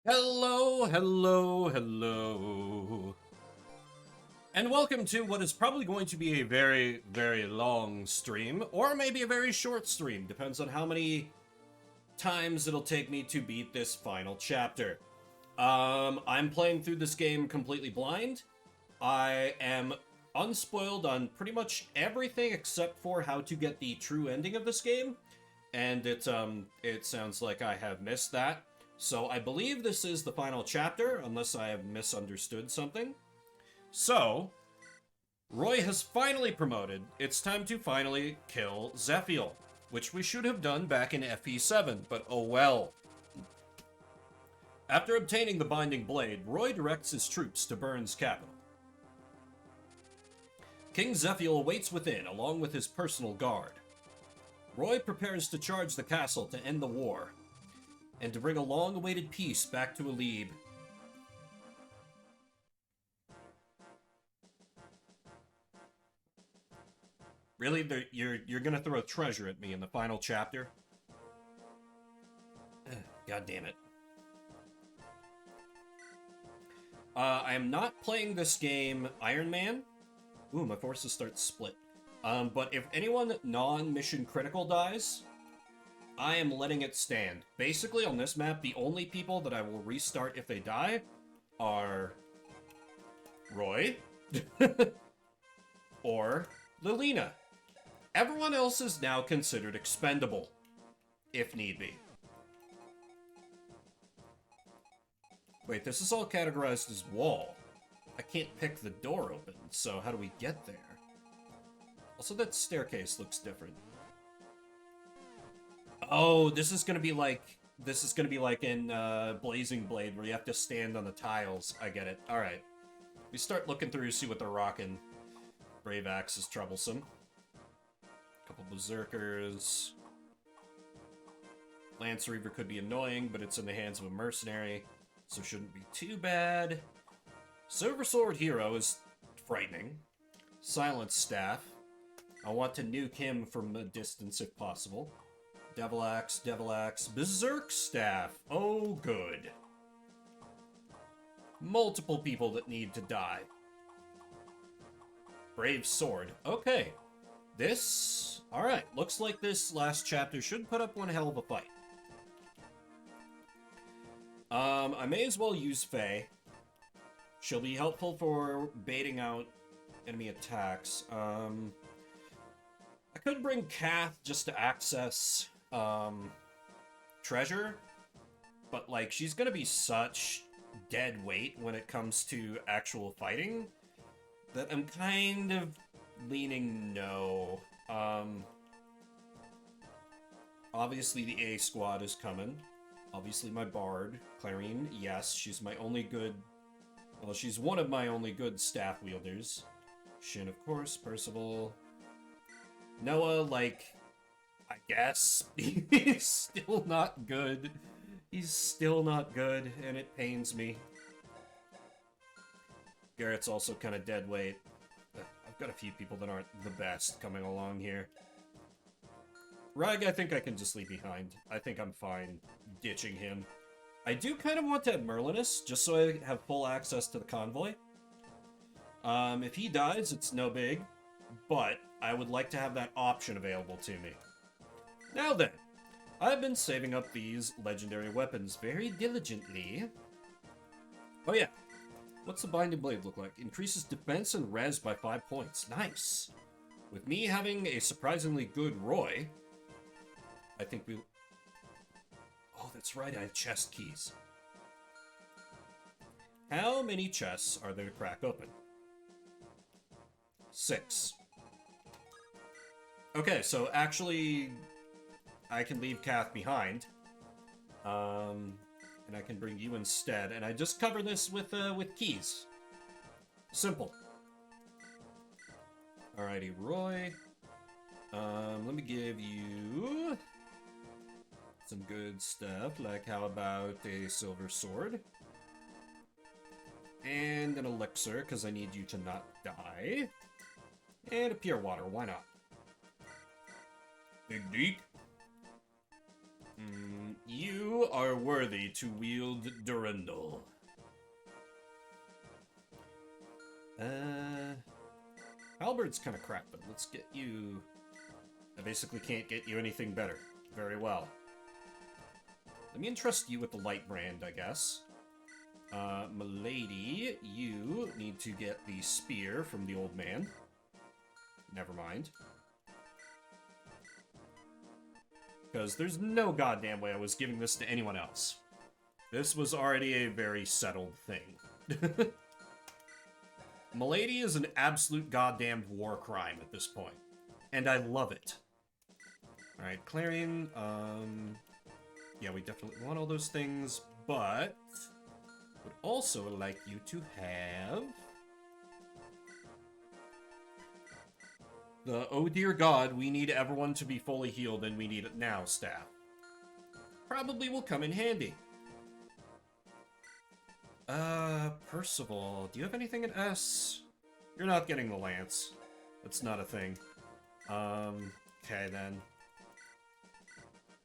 Hello, hello, hello. And welcome to what is probably going to be a very, very long stream, or maybe a very short stream. Depends on how many times it'll take me to beat this final chapter. I'm playing through this game completely blind. I am unspoiled on pretty much everything except for how to get the true ending of this game. And it sounds like I have missed that. So I believe this is the final chapter, unless I have misunderstood something. So, Roy has finally promoted. It's time to finally kill Zephiel, which we should have done back in FE7, but oh well. After obtaining the Binding Blade, Roy directs his troops to Byrne's capital. King Zephiel awaits within, along with his personal guard. Roy prepares to charge the castle to end the war, and to bring a long-awaited peace back to Alib. Really? You're gonna throw treasure at me in the final chapter? God damn it. I am not playing this game Iron Man. Ooh, my forces start split. But if anyone non-mission critical dies, I am letting it stand. Basically, on this map, the only people that I will restart if they die are Roy or Lilina. Everyone else is now considered expendable, if need be. Wait, this is all categorized as wall. I can't pick the door open, so how do we get there? Also, that staircase looks different. Oh, this is gonna be like in Blazing Blade, where you have to stand on the tiles. I get it. All right, we start looking through, see what they're rocking. Brave Axe is troublesome. Couple berserkers. Lance Reaver could be annoying, but it's in the hands of a mercenary, so shouldn't be too bad. Silver Sword Hero is frightening. Silent Staff. I want to nuke him from a distance if possible. Devil Axe, Berserk Staff. Oh, good. Multiple people that need to die. Brave Sword. Okay. This... Alright, looks like this last chapter should put up one hell of a fight. I may as well use Faye. She'll be helpful for baiting out enemy attacks. I could bring Kath just to access treasure, but like she's gonna be such dead weight when it comes to actual fighting that I'm kind of leaning no. Obviously the A squad is coming. Obviously my Bard, Clarine, yes, she's my only good... Well, she's one of my only good staff wielders. Shin, of course, Percival. Noah, like, I guess. He's still not good. He's still not good, and it pains me. Garrett's also kind of dead weight. I've got a few people that aren't the best coming along here. Rag, I think I can just leave behind. I think I'm fine ditching him. I do kind of want to have Merlinus, just so I have full access to the convoy. If he dies, it's no big, but I would like to have that option available to me. Now then, I've been saving up these legendary weapons very diligently. Oh yeah, what's the Binding Blade look like? Increases defense and res by 5 points. Nice. With me having a surprisingly good Roy, I think we... Oh, that's right, I have chest keys. How many chests are there to crack open? 6. Okay, so actually, I can leave Kath behind. And I can bring you instead. And I just cover this with keys. Simple. Alrighty, Roy. Let me give you some good stuff, like how about a silver sword? And an elixir, because I need you to not die. And a pure water, why not? Big Deek. You are worthy to wield Durandal. Halberd's kind of crap, but let's get you... I basically can't get you anything better. Very well. Let me entrust you with the light brand, I guess. Milady, you need to get the spear from the old man. Never mind. Because there's no goddamn way I was giving this to anyone else. This was already a very settled thing. Milady is an absolute goddamn war crime at this point. And I love it. Alright, Clarion, yeah, we definitely want all those things, but... would also like you to have... the oh dear god, we need everyone to be fully healed and we need it now staff. Probably will come in handy. Percival, do you have anything in S? You're not getting the lance. That's not a thing. Okay then.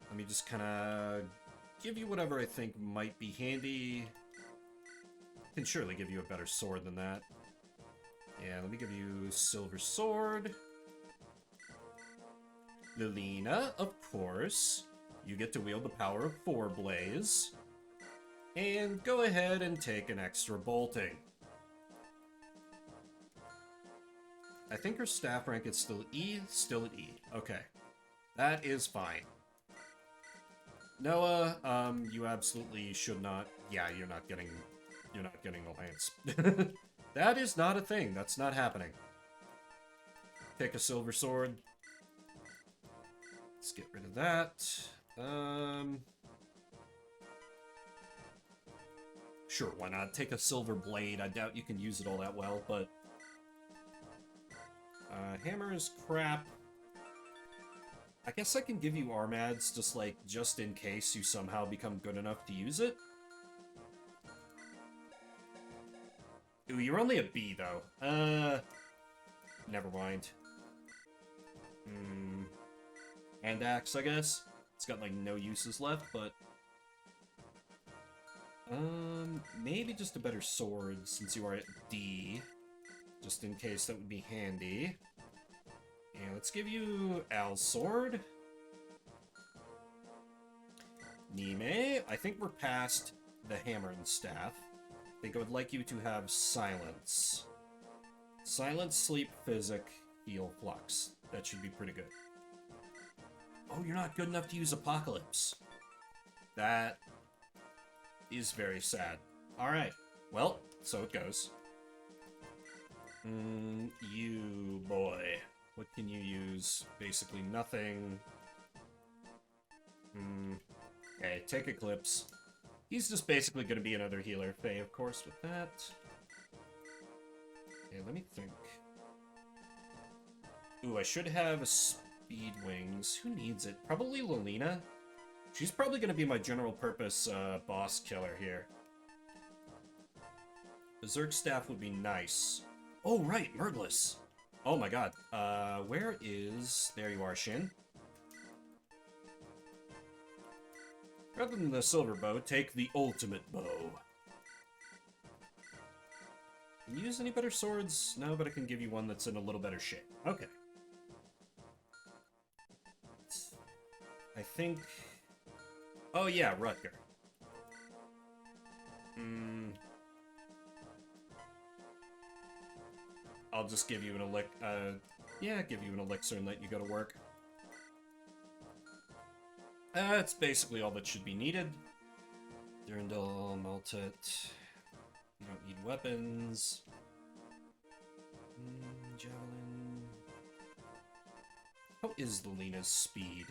Let me just kind of give you whatever I think might be handy. I can surely give you a better sword than that. Yeah, let me give you silver sword. Lilina, of course. You get to wield the power of 4 Blaze. And go ahead and take an extra bolting. I think her staff rank is still E. Still at E. Okay. That is fine. Noah, you absolutely should not... yeah, you're not getting the lance. That is not a thing. That's not happening. Take a silver sword. Let's get rid of that. Sure, why not? Take a silver blade. I doubt you can use it all that well, but... hammer is crap. I guess I can give you Armads, just in case you somehow become good enough to use it. Ooh, you're only a B, though. Never mind. Hand axe, I guess. It's got, no uses left, but... maybe just a better sword, since you are at D. Just in case that would be handy. And let's give you Al's sword. Nime, I think we're past the hammer and staff. I think I would like you to have silence. Silence, sleep, physic, heal, flux. That should be pretty good. Oh, you're not good enough to use Apocalypse. That is very sad. Alright. Well, so it goes. You boy. What can you use? Basically nothing. Okay, take Eclipse. He's just basically going to be another healer. Faye, of course, with that. Okay, let me think. Ooh, I should have a Speed Wings. Who needs it? Probably Lilina. She's probably going to be my general purpose boss killer here. Berserk Staff would be nice. Oh, right, Murgless. Oh my god. Where is... there you are, Shin. Rather than the silver bow, take the ultimate bow. Can you use any better swords? No, but I can give you one that's in a little better shape. Okay. I think... oh yeah, Rutger. I'll just give you an give you an elixir and let you go to work. That's basically all that should be needed. Durandal, Maltet. You don't need weapons. Javelin. How is Lilina's speed?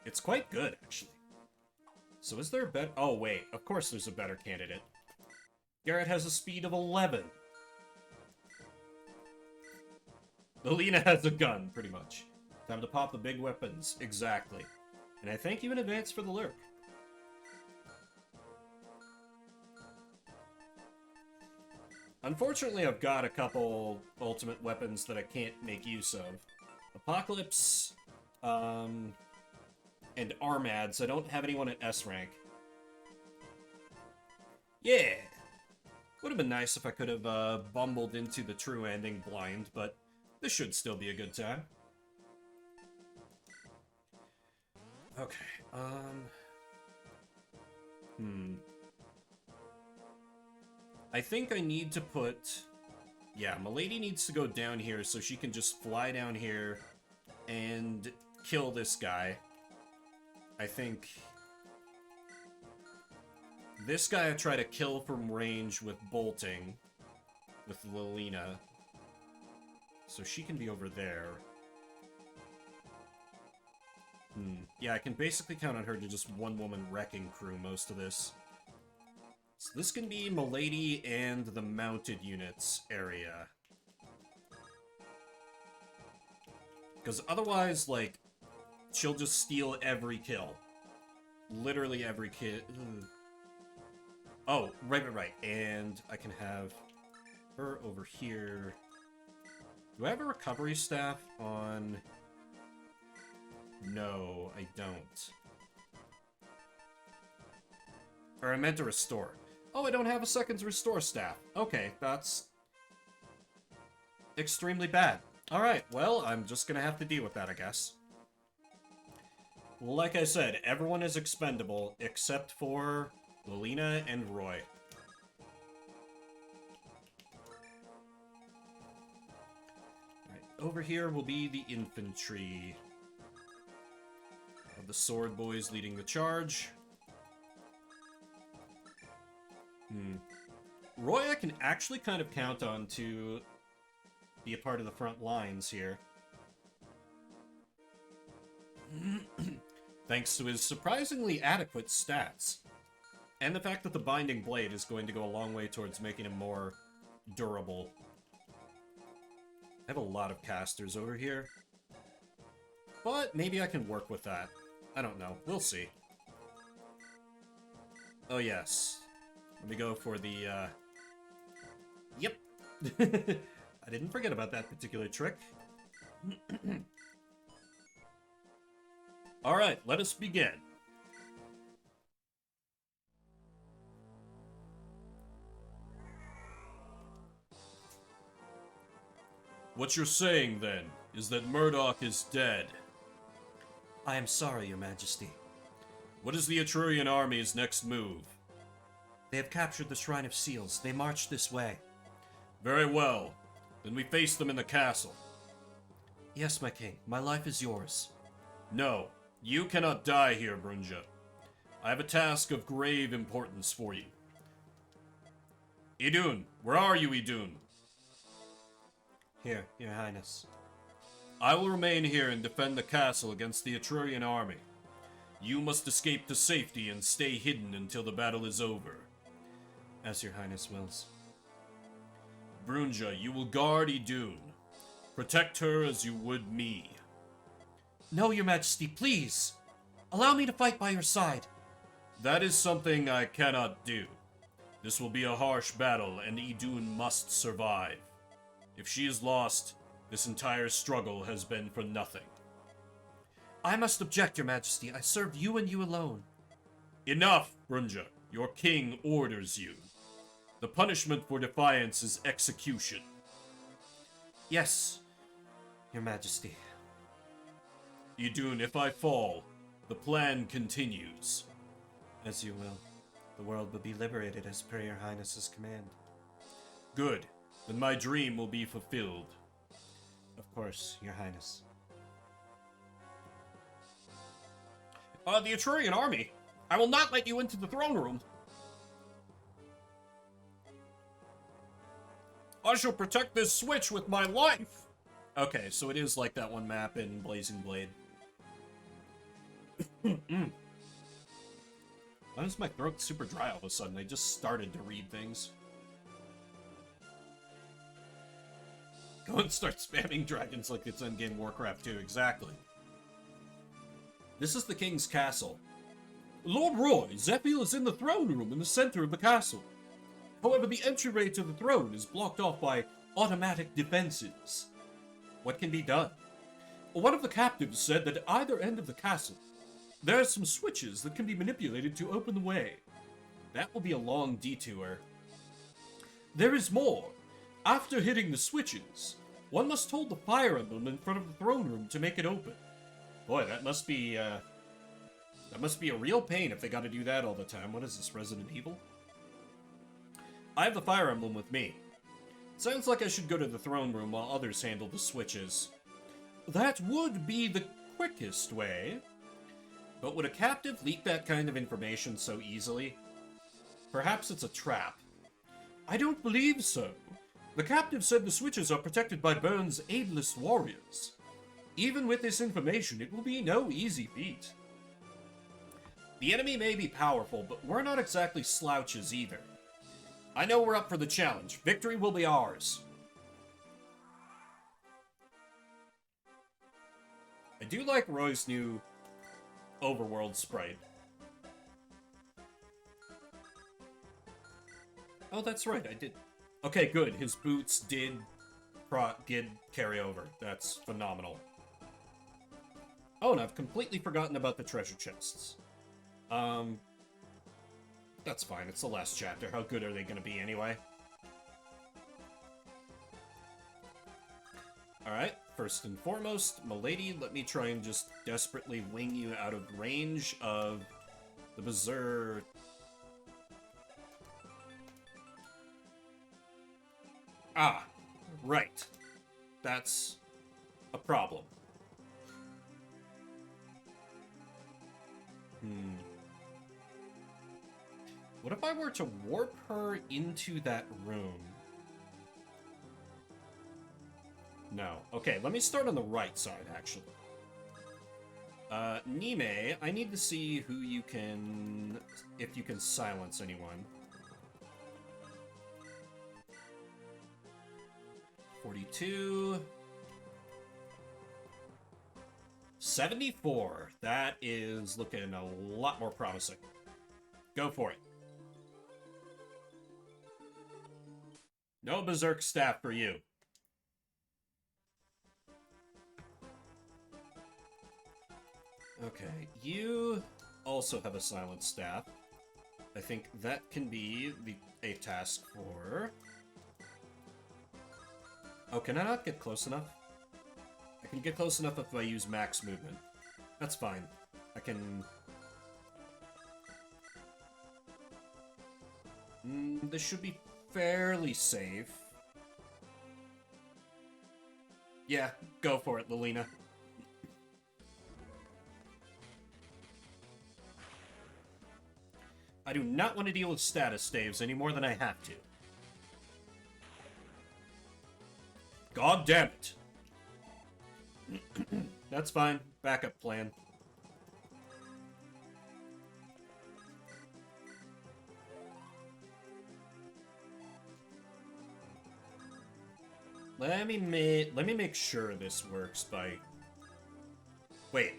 It's quite good, actually. So is there a better... oh, wait. Of course there's a better candidate. Garrett has a speed of 11. Lilina has a gun, pretty much. Time to pop the big weapons. Exactly. And I thank you in advance for the lurk. Unfortunately, I've got a couple ultimate weapons that I can't make use of. Apocalypse, and Armads. I don't have anyone at S rank. Yeah! Would have been nice if I could have bumbled into the true ending blind, but this should still be a good time. Okay, I think I need to put... Yeah, Milady needs to go down here so she can just fly down here and kill this guy. I think... This guy I try to kill from range with bolting. With Lilina. So she can be over there. Yeah, I can basically count on her to just one-woman wrecking crew most of this. So this can be Milady and the mounted units area. Because otherwise, like, she'll just steal every kill. Literally every kill. Oh, right. And I can have her over here. Do I have a recovery staff on... No, I don't. Or I meant to restore. Oh, I don't have a second restore staff. Okay, that's... extremely bad. Alright, well, I'm just gonna have to deal with that, I guess. Like I said, everyone is expendable, except for Lilina and Roy. Alright, over here will be the infantry. Of the sword boys leading the charge. Roy I can actually kind of count on to be a part of the front lines here. Thanks to his surprisingly adequate stats. And the fact that the Binding Blade is going to go a long way towards making him more durable. I have a lot of casters over here. But maybe I can work with that. I don't know. We'll see. Oh, yes. Let me go for the, Yep! I didn't forget about that particular trick. Alright, let us begin. What you're saying, then, is that Murdoch is dead. I am sorry, Your Majesty. What is the Etrurian army's next move? They have captured the Shrine of Seals. They march this way. Very well. Then we face them in the castle. Yes, my king. My life is yours. No. You cannot die here, Brunja. I have a task of grave importance for you. Idun! Where are you, Idun? Here, Your Highness. I will remain here and defend the castle against the Etrurian army. You must escape to safety and stay hidden until the battle is over. As Your Highness wills. Brunja, you will guard Idun. Protect her as you would me. No, Your Majesty, please! Allow me to fight by your side. That is something I cannot do. This will be a harsh battle, and Idun must survive. If she is lost, this entire struggle has been for nothing. I must object, Your Majesty. I serve you and you alone. Enough, Brunja. Your king orders you. The punishment for defiance is execution. Yes, Your Majesty. Idun, if I fall, the plan continues. As you will. The world will be liberated as per Your Highness's command. Good. Then my dream will be fulfilled. Of course, Your Highness. The Etrurian army. I will not let you into the throne room. I shall protect this switch with my life. Okay, so it is like that one map in Blazing Blade. Why is my throat super dry all of a sudden? I just started to read things. Go and start spamming dragons like it's Endgame Warcraft 2, exactly. This is the king's castle. Lord Roy, Zephiel is in the throne room in the center of the castle. However, the entryway to the throne is blocked off by automatic defenses. What can be done? One of the captives said that at either end of the castle, There are some switches that can be manipulated to open the way. That will be a long detour. There is more. After hitting the switches, one must hold the fire emblem in front of the throne room to make it open. Boy, that must be a real pain if they gotta do that all the time. What is this, Resident Evil? I have the fire emblem with me. Sounds like I should go to the throne room while others handle the switches. That would be the quickest way. But would a captive leak that kind of information so easily? Perhaps it's a trap. I don't believe so. The captive said the switches are protected by Burns' aidless warriors. Even with this information, it will be no easy feat. The enemy may be powerful, but we're not exactly slouches either. I know we're up for the challenge. Victory will be ours. I do like Roy's new overworld sprite. Oh, that's right, I did. Okay, good. His boots did carry over. That's phenomenal. Oh, and I've completely forgotten about the treasure chests. That's fine. It's the last chapter. How good are they going to be anyway? Alright, first and foremost, milady, let me try and just desperately wing you out of range of the Berserk. Ah, right. That's a problem. What if I were to warp her into that room? No. Okay, let me start on the right side, actually. Nime, I need to see who you can... if you can silence anyone. 42... 74. That is looking a lot more promising. Go for it. No Berserk staff for you. Okay, you also have a silent staff. I think that can be a task for... Oh, can I not get close enough? I can get close enough if I use max movement. That's fine. I can... this should be fairly safe. Yeah, go for it, Lilina. I do not want to deal with status staves any more than I have to. God damn it. That's fine. Backup plan. Let me make sure this works by... Wait.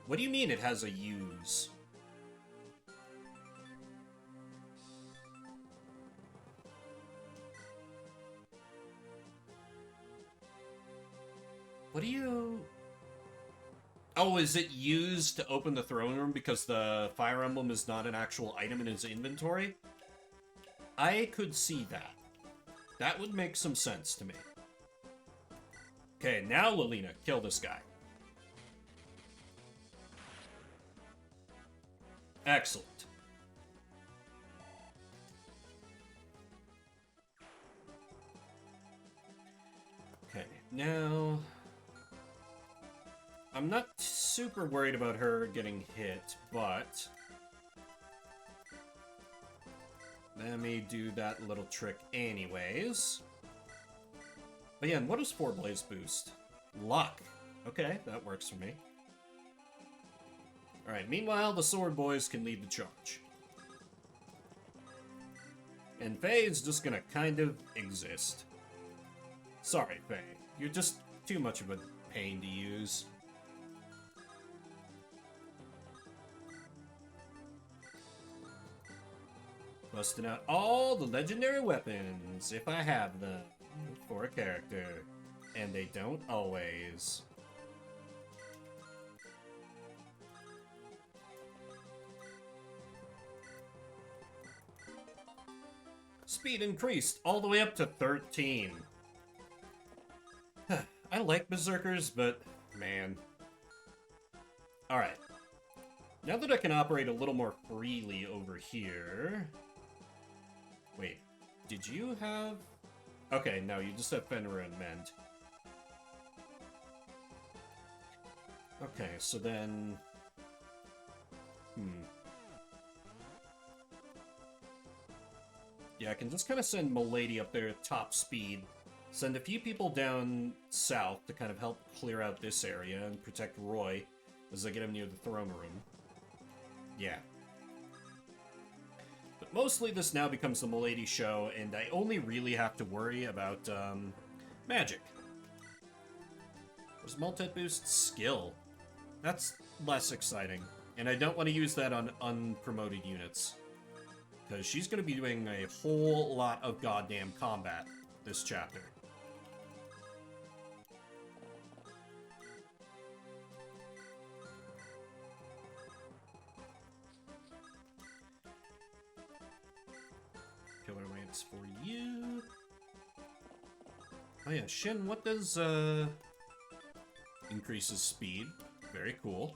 What do you mean it has a use? What do you... Oh, is it used to open the throne room because the Fire Emblem is not an actual item in his inventory? I could see that. That would make some sense to me. Okay, now Lilina, kill this guy. Excellent. Okay, now... I'm not super worried about her getting hit, but... Let me do that little trick anyways. But yeah, and what does 4 Blaze boost? Luck. Okay, that works for me. Alright, meanwhile, the Sword Boys can lead the charge. And Faye is just gonna kind of exist. Sorry, Faye. You're just too much of a pain to use. Busting out all the legendary weapons, if I have them, for a character. And they don't always. Speed increased all the way up to 13. I like Berserkers, but man. Alright. Now that I can operate a little more freely over here... Wait, did you have... Okay, no, you just have Fenrir and Mend. Okay, so then... Yeah, I can just kind of send Milady up there at top speed. Send a few people down south to kind of help clear out this area and protect Roy as I get him near the throne room. Yeah. But mostly this now becomes the Milady show, and I only really have to worry about, magic. There's multi-boost skill. That's less exciting. And I don't want to use that on unpromoted units. Because she's going to be doing a whole lot of goddamn combat this chapter. Killer Lance for you. Oh yeah, Shin, what does, increases speed. Very cool.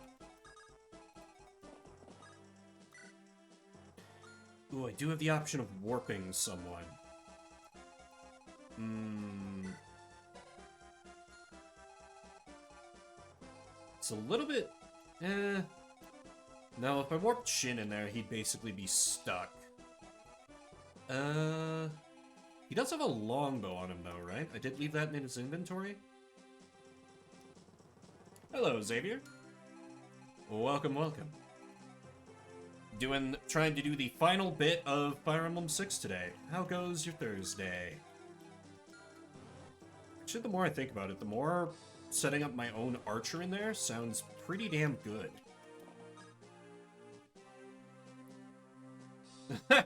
Ooh, I do have the option of warping someone. It's a little bit... No, if I warped Shin in there, he'd basically be stuck. He does have a longbow on him, though, right? I did leave that in his inventory. Hello, Zephiel. Welcome, welcome. Trying to do the final bit of Fire Emblem 6 today. How goes your Thursday? Actually, the more I think about it, the more setting up my own archer in there sounds pretty damn good. A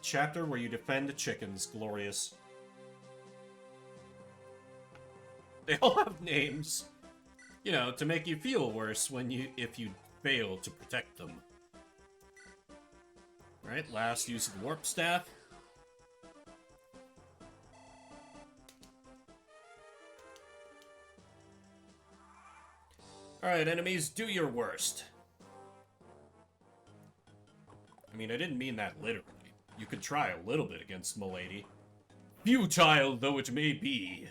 chapter where you defend chickens, glorious. They all have names. You know, to make you feel worse if you fail to protect them. Right, last use of the warp staff. Alright, enemies, do your worst. I mean, I didn't mean that literally. You could try a little bit against Milady. Futile though it may be.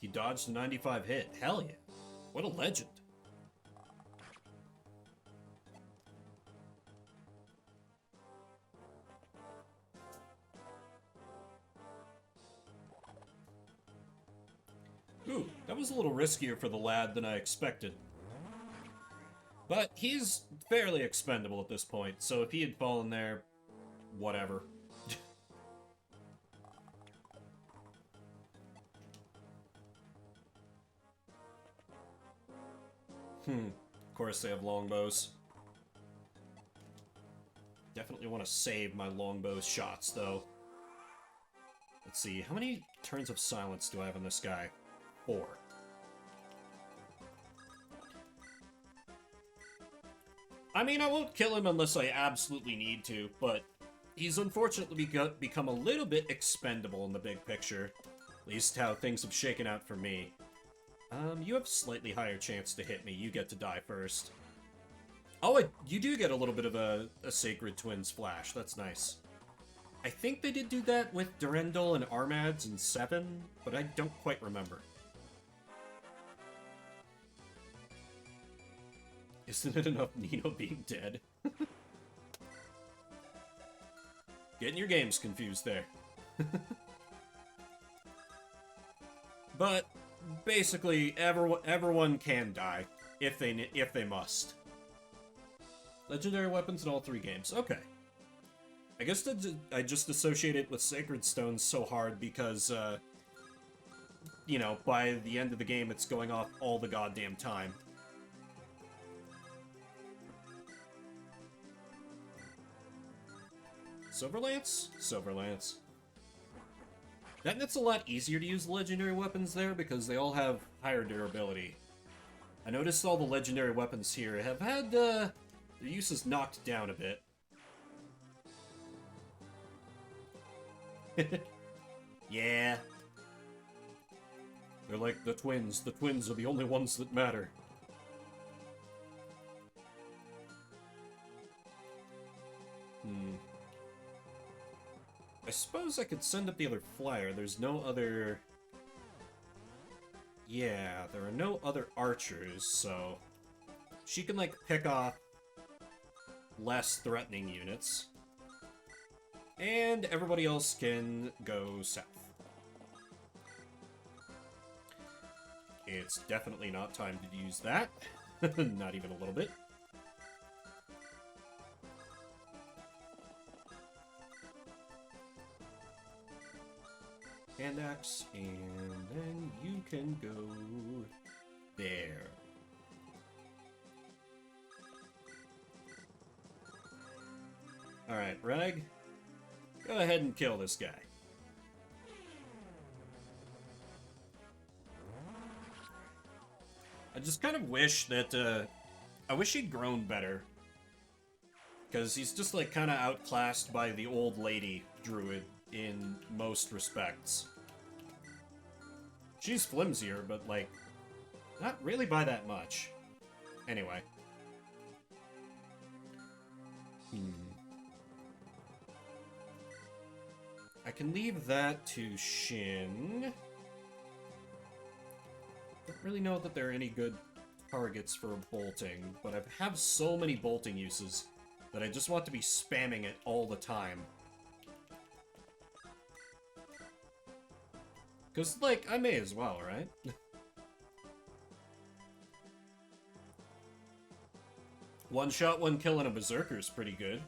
He dodged a 95 hit. Hell yeah. What a legend. Ooh, that was a little riskier for the lad than I expected. But he's fairly expendable at this point, so if he had fallen there, whatever. Of course they have longbows. Definitely want to save my longbow shots, though. Let's see, how many turns of silence do I have on this guy? 4. I mean, I won't kill him unless I absolutely need to, but he's unfortunately become a little bit expendable in the big picture. At least how things have shaken out for me. You have a slightly higher chance to hit me. You get to die first. Oh, you do get a little bit of a Sacred Twins flash. That's nice. I think they did do that with Durendal and Armads in 7, but I don't quite remember. Isn't it enough Nino being dead? Getting your games confused there. But basically, everyone can die if they must. Legendary weapons in all 3 games. Okay. I guess I just associate it with Sacred Stones so hard because, you know, by the end of the game, it's going off all the goddamn time. Silver Lance? Silver Lance. It's a lot easier to use legendary weapons there because they all have higher durability. I noticed all the legendary weapons here have had their uses knocked down a bit. Yeah. They're like the twins. The twins are the only ones that matter. I suppose I could send up the other flyer. There's no other... Yeah, there are no other archers, so... She can, like, pick off less threatening units. And everybody else can go south. It's definitely not time to use that. Not even a little bit. Hand axe, and then you can go there. Alright, Rag, go ahead and kill this guy. I just kind of wish that, I wish he'd grown better. Because he's just, like, kind of outclassed by the old lady druid in most respects. She's flimsier, but, like, not really by that much. Anyway. I can leave that to Shin. Don't really know that there are any good targets for bolting, but I have so many bolting uses that I just want to be spamming it all the time. Because, like, I may as well, right? One shot, one kill, and a berserker is pretty good.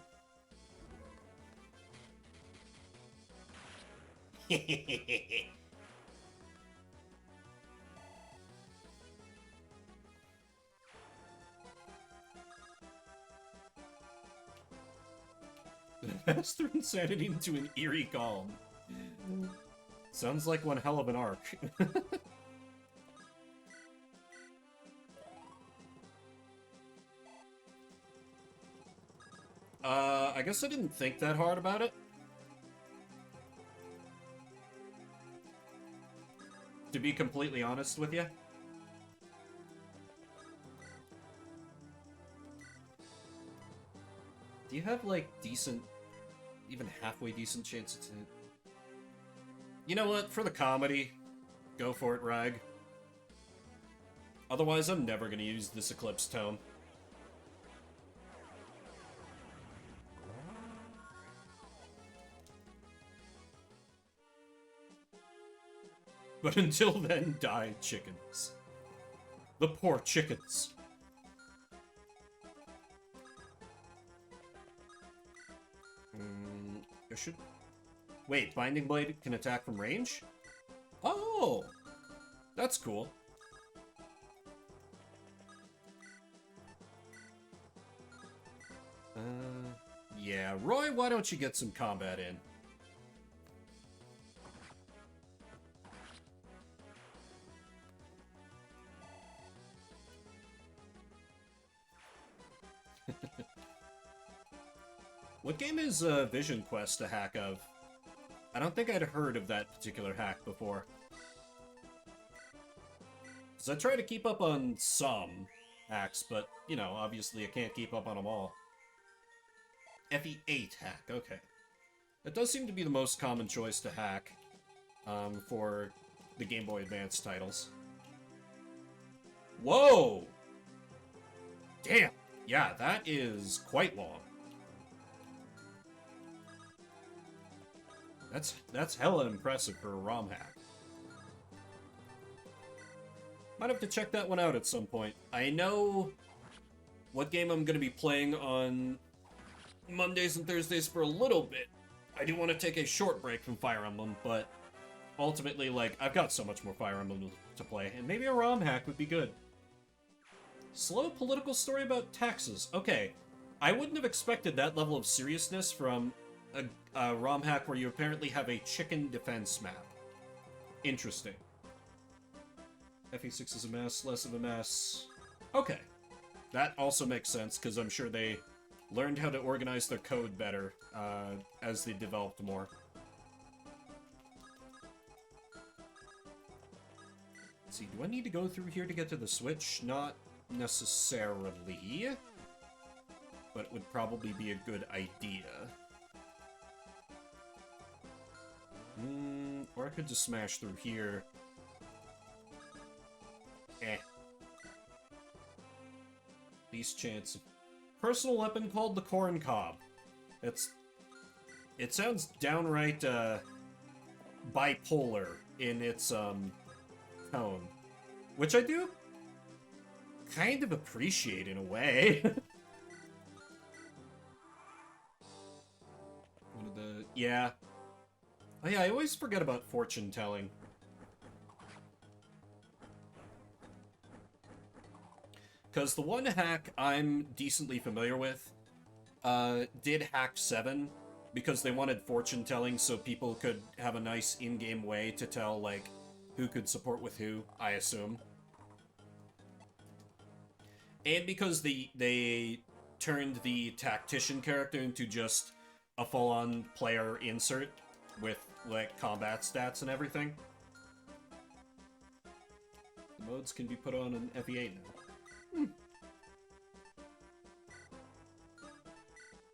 Pass through insanity into an eerie calm. Sounds like one hell of an arc. I guess I didn't think that hard about it. To be completely honest with you. Do you have, like, decent, even halfway decent chances to... You know what? For the comedy, go for it, Rag. Otherwise, I'm never gonna use this Eclipse Tome. But until then, die chickens. The poor chickens. I should... Wait, Binding Blade can attack from range? Oh! That's cool. Yeah, Roy, why don't you get some combat in? What game is Vision Quest a hack of? I don't think I'd heard of that particular hack before. So I try to keep up on some hacks, but, you know, obviously I can't keep up on them all. FE8 hack, okay. That does seem to be the most common choice to hack for the Game Boy Advance titles. Whoa! Damn! Yeah, that is quite long. That's hella impressive for a ROM hack. Might have to check that one out at some point. I know what game I'm going to be playing on Mondays and Thursdays for a little bit. I do want to take a short break from Fire Emblem, but ultimately, like, I've got so much more Fire Emblem to play, and maybe a ROM hack would be good. Slow political story about taxes. Okay, I wouldn't have expected that level of seriousness from a ROM hack where you apparently have a chicken defense map. Interesting. FE6 is a mess, less of a mess. Okay. That also makes sense, because I'm sure they learned how to organize their code better as they developed more. Let's see, do I need to go through here to get to the switch? Not necessarily, but it would probably be a good idea. Or I could just smash through here. Least chance. Personal weapon called the Corn Cob. It sounds downright bipolar in its tone, which I do kind of appreciate in a way. One of the yeah. Oh yeah, I always forget about fortune telling. Because the one hack I'm decently familiar with did hack 7 because they wanted fortune telling so people could have a nice in-game way to tell, like, who could support with who, I assume. And because they turned the tactician character into just a full-on player insert with, like, combat stats and everything. The modes can be put on an FE8 now.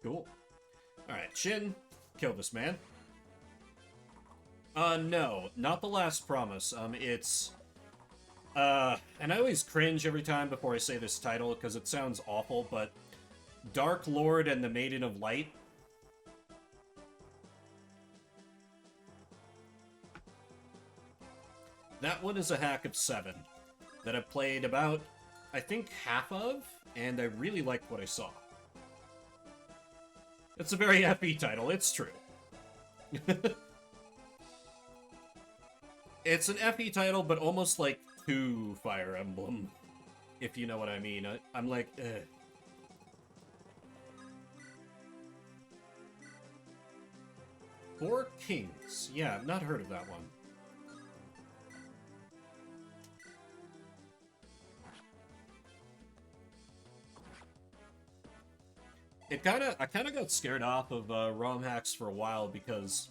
Cool. Alright, Shin, kill this man. No, not the last promise. It's... and I always cringe every time before I say this title, because it sounds awful, but Dark Lord and the Maiden of Light. That one is a hack of 7 that I've played about, I think, half of, and I really liked what I saw. It's a very FE title, it's true. It's an FE title, but almost like 2 Fire Emblem, if you know what I mean. I'm like, ugh. Four Kings. Yeah, I've not heard of that one. I kind of got scared off of ROM hacks for a while because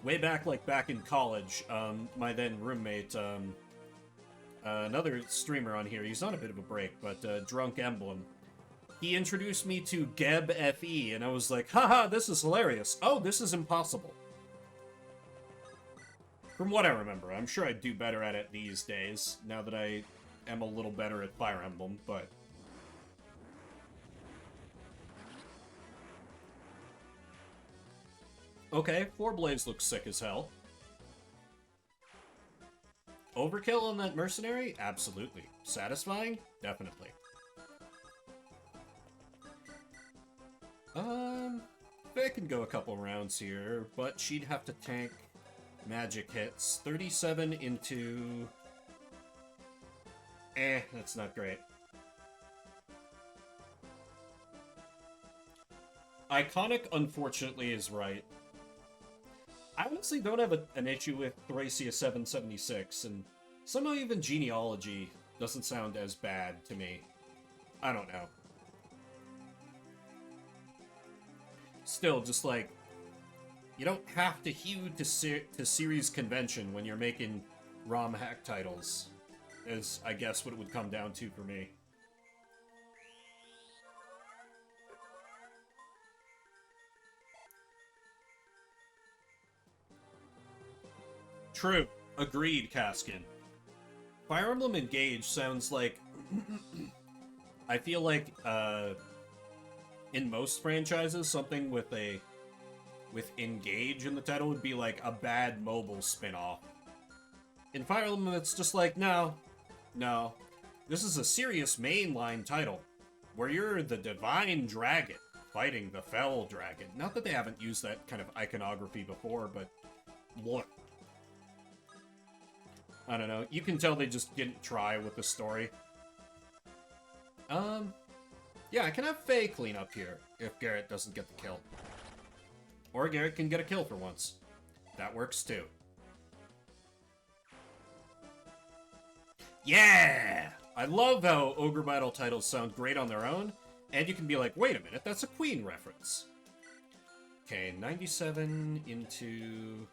way back, like back in college, my then roommate, another streamer on here, he's on a bit of a break, but Drunk Emblem, he introduced me to Geb FE, and I was like, haha, this is hilarious. Oh, this is impossible. From what I remember, I'm sure I'd do better at it these days, now that I am a little better at Fire Emblem, but... Okay, 4 Blades looks sick as hell. Overkill on that mercenary? Absolutely. Satisfying? Definitely. Faye can go a couple rounds here, but she'd have to tank magic hits. 37 into... that's not great. Iconic, unfortunately, is right. I honestly don't have an issue with Thracia 776, and somehow even Genealogy doesn't sound as bad to me. I don't know. Still, just like, you don't have to hew to series convention when you're making ROM hack titles, is, I guess, what it would come down to for me. True. Agreed, Kaskin. Fire Emblem Engage sounds like... I feel like, in most franchises, something with Engage in the title would be like a bad mobile spin-off. In Fire Emblem, it's just like, no. This is a serious mainline title, where you're the Divine Dragon fighting the Fell Dragon. Not that they haven't used that kind of iconography before, but... Look. I don't know. You can tell they just didn't try with the story. Yeah, I can have Faye clean up here, if Garrett doesn't get the kill. Or Garrett can get a kill for once. That works too. Yeah! I love how Ogre Battle titles sound great on their own, and you can be like, wait a minute, that's a Queen reference. Okay, 97 into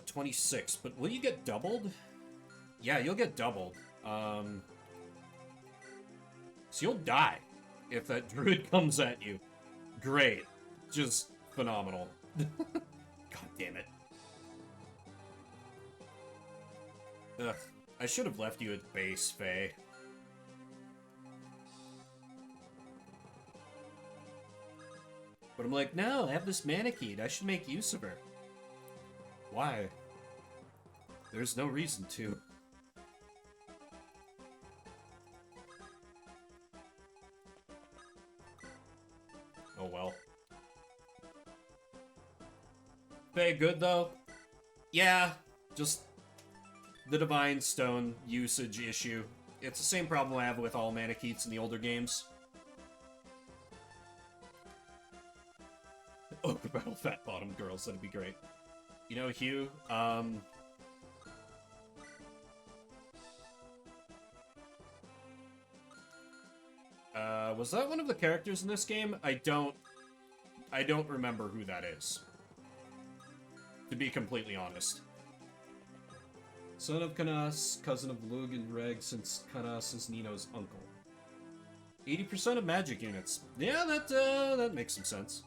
26, but will you get doubled? Yeah, you'll get doubled. So you'll die if that druid comes at you. Great. Just phenomenal. God damn it. Ugh. I should have left you at base, Faye. But I'm like, no, I have this Manakete. I should make use of her. Why? There's no reason to. Oh well. Faye good, though? Yeah, just the Divine Stone usage issue. It's the same problem I have with all Manaketes in the older games. Oh, Battle Fat Bottom Girls, that'd be great. You know, Hugh, was that one of the characters in this game? I don't remember who that is. To be completely honest. Son of Canas, cousin of Lug and Reg, since Canas is Nino's uncle. 80% of magic units. Yeah, that makes some sense.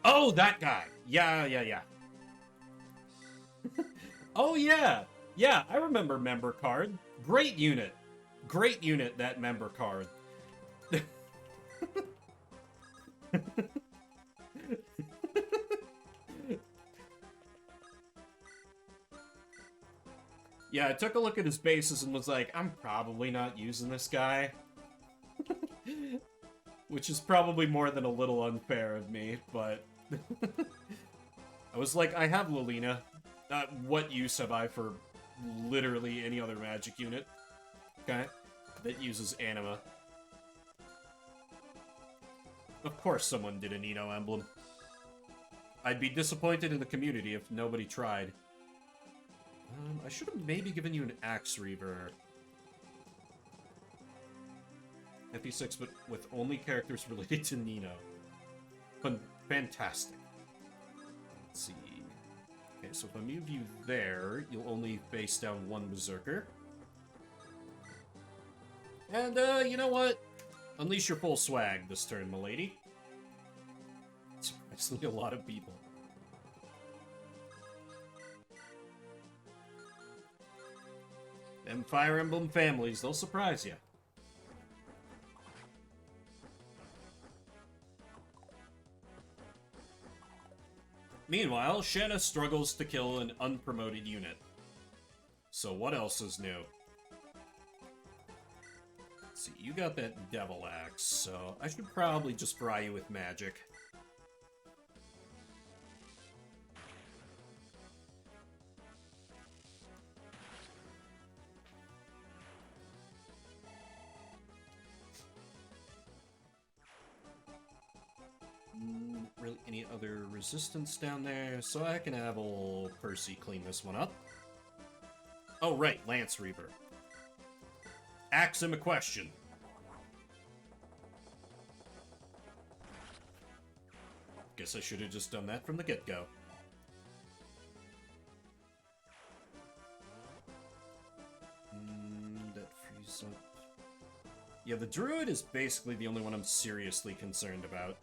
Oh, that guy! Yeah. Oh, yeah! Yeah, I remember member card. Great unit. Great unit, that member card. Yeah, I took a look at his bases and was like, I'm probably not using this guy. Which is probably more than a little unfair of me, but... I was like, I have Lilina. What use have I for literally any other magic unit? Okay? That uses anima. Of course someone did a Nino emblem. I'd be disappointed in the community if nobody tried. I should have maybe given you an Axe Reaver. FE6, but with only characters related to Nino. Fantastic. Let's see. Okay, so if I move you there, you'll only face down one Berserker. And, you know what? Unleash your full swag this turn, milady. Surprisingly, a lot of people. Them Fire Emblem families, they'll surprise you. Meanwhile, Shanna struggles to kill an unpromoted unit. So what else is new? Let's see, you got that Devil Axe, so I should probably just fry you with magic. Really any other resistance down there, so I can have old Percy clean this one up. Oh right, Lance Reaver. Ask him a question. Guess I should have just done that from the get-go. That frees up. Yeah, the Druid is basically the only one I'm seriously concerned about.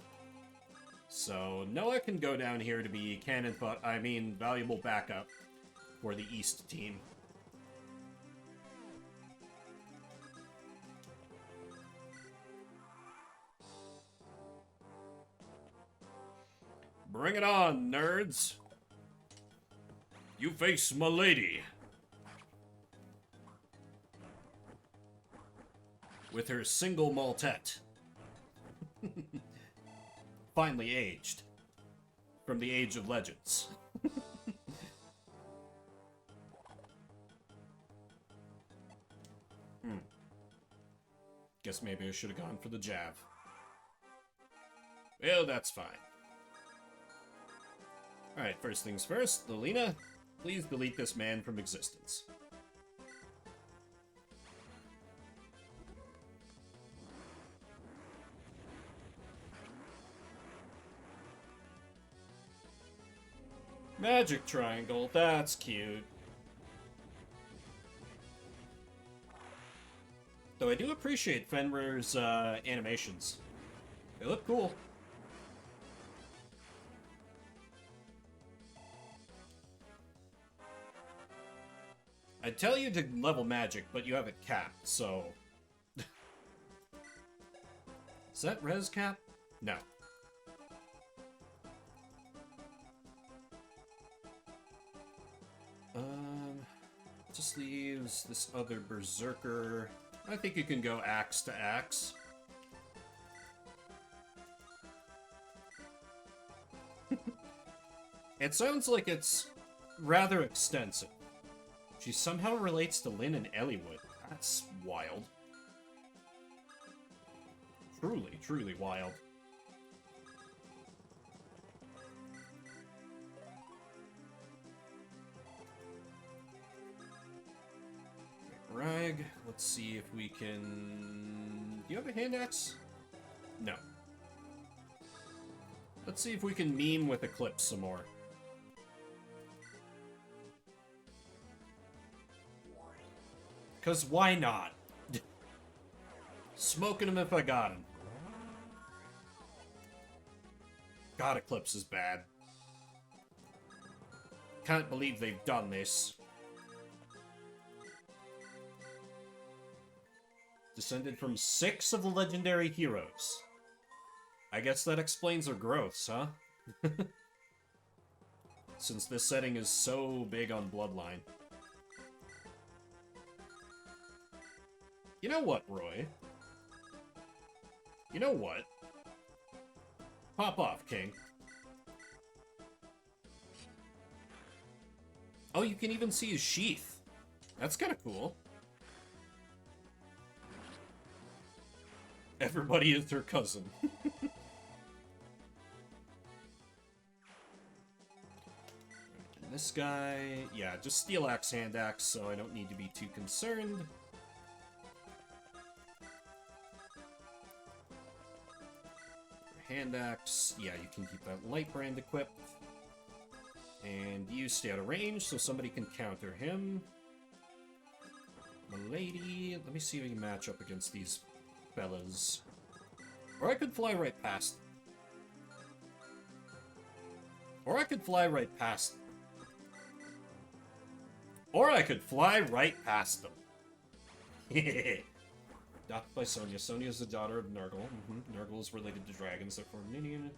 So, Noah can go down here to be valuable backup for the East team. Bring it on, nerds! You face Milady. With her single Maltette. Finally aged. From the Age of Legends. Guess maybe I should have gone for the jab. Well, that's fine. Alright, first things first, Lilina. Please delete this man from existence. Magic triangle, that's cute. Though I do appreciate Fenrir's animations. They look cool. I'd tell you to level magic, but you have it capped, so... Is that res cap? No. Just leaves this other berserker. I think you can go axe to axe. It sounds like it's rather extensive. She somehow relates to Lynn and Elliewood. That's wild. Truly, truly wild. Rag, let's see if we can... Do you have a hand axe? No. Let's see if we can meme with Eclipse some more. Because why not? Smoking him if I got him. God, Eclipse is bad. Can't believe they've done this. Descended from 6 of the legendary heroes. I guess that explains their growths, huh? Since this setting is so big on Bloodline. You know what, Roy? You know what? Pop off, King. Oh, you can even see his sheath. That's kind of cool. Everybody is their cousin. And this guy... Yeah, just steel axe, hand axe, so I don't need to be too concerned. Hand axe, yeah, you can keep that light brand equipped. And you stay out of range, so somebody can counter him. Milady, let me see if we can match up against these fellas. Or I could fly right past them. Or I could fly right past them. Or I could fly right past them. Adopted by Sonia. Sonia is the daughter of Nurgle. Nurgle is related to dragons, therefore Ninian.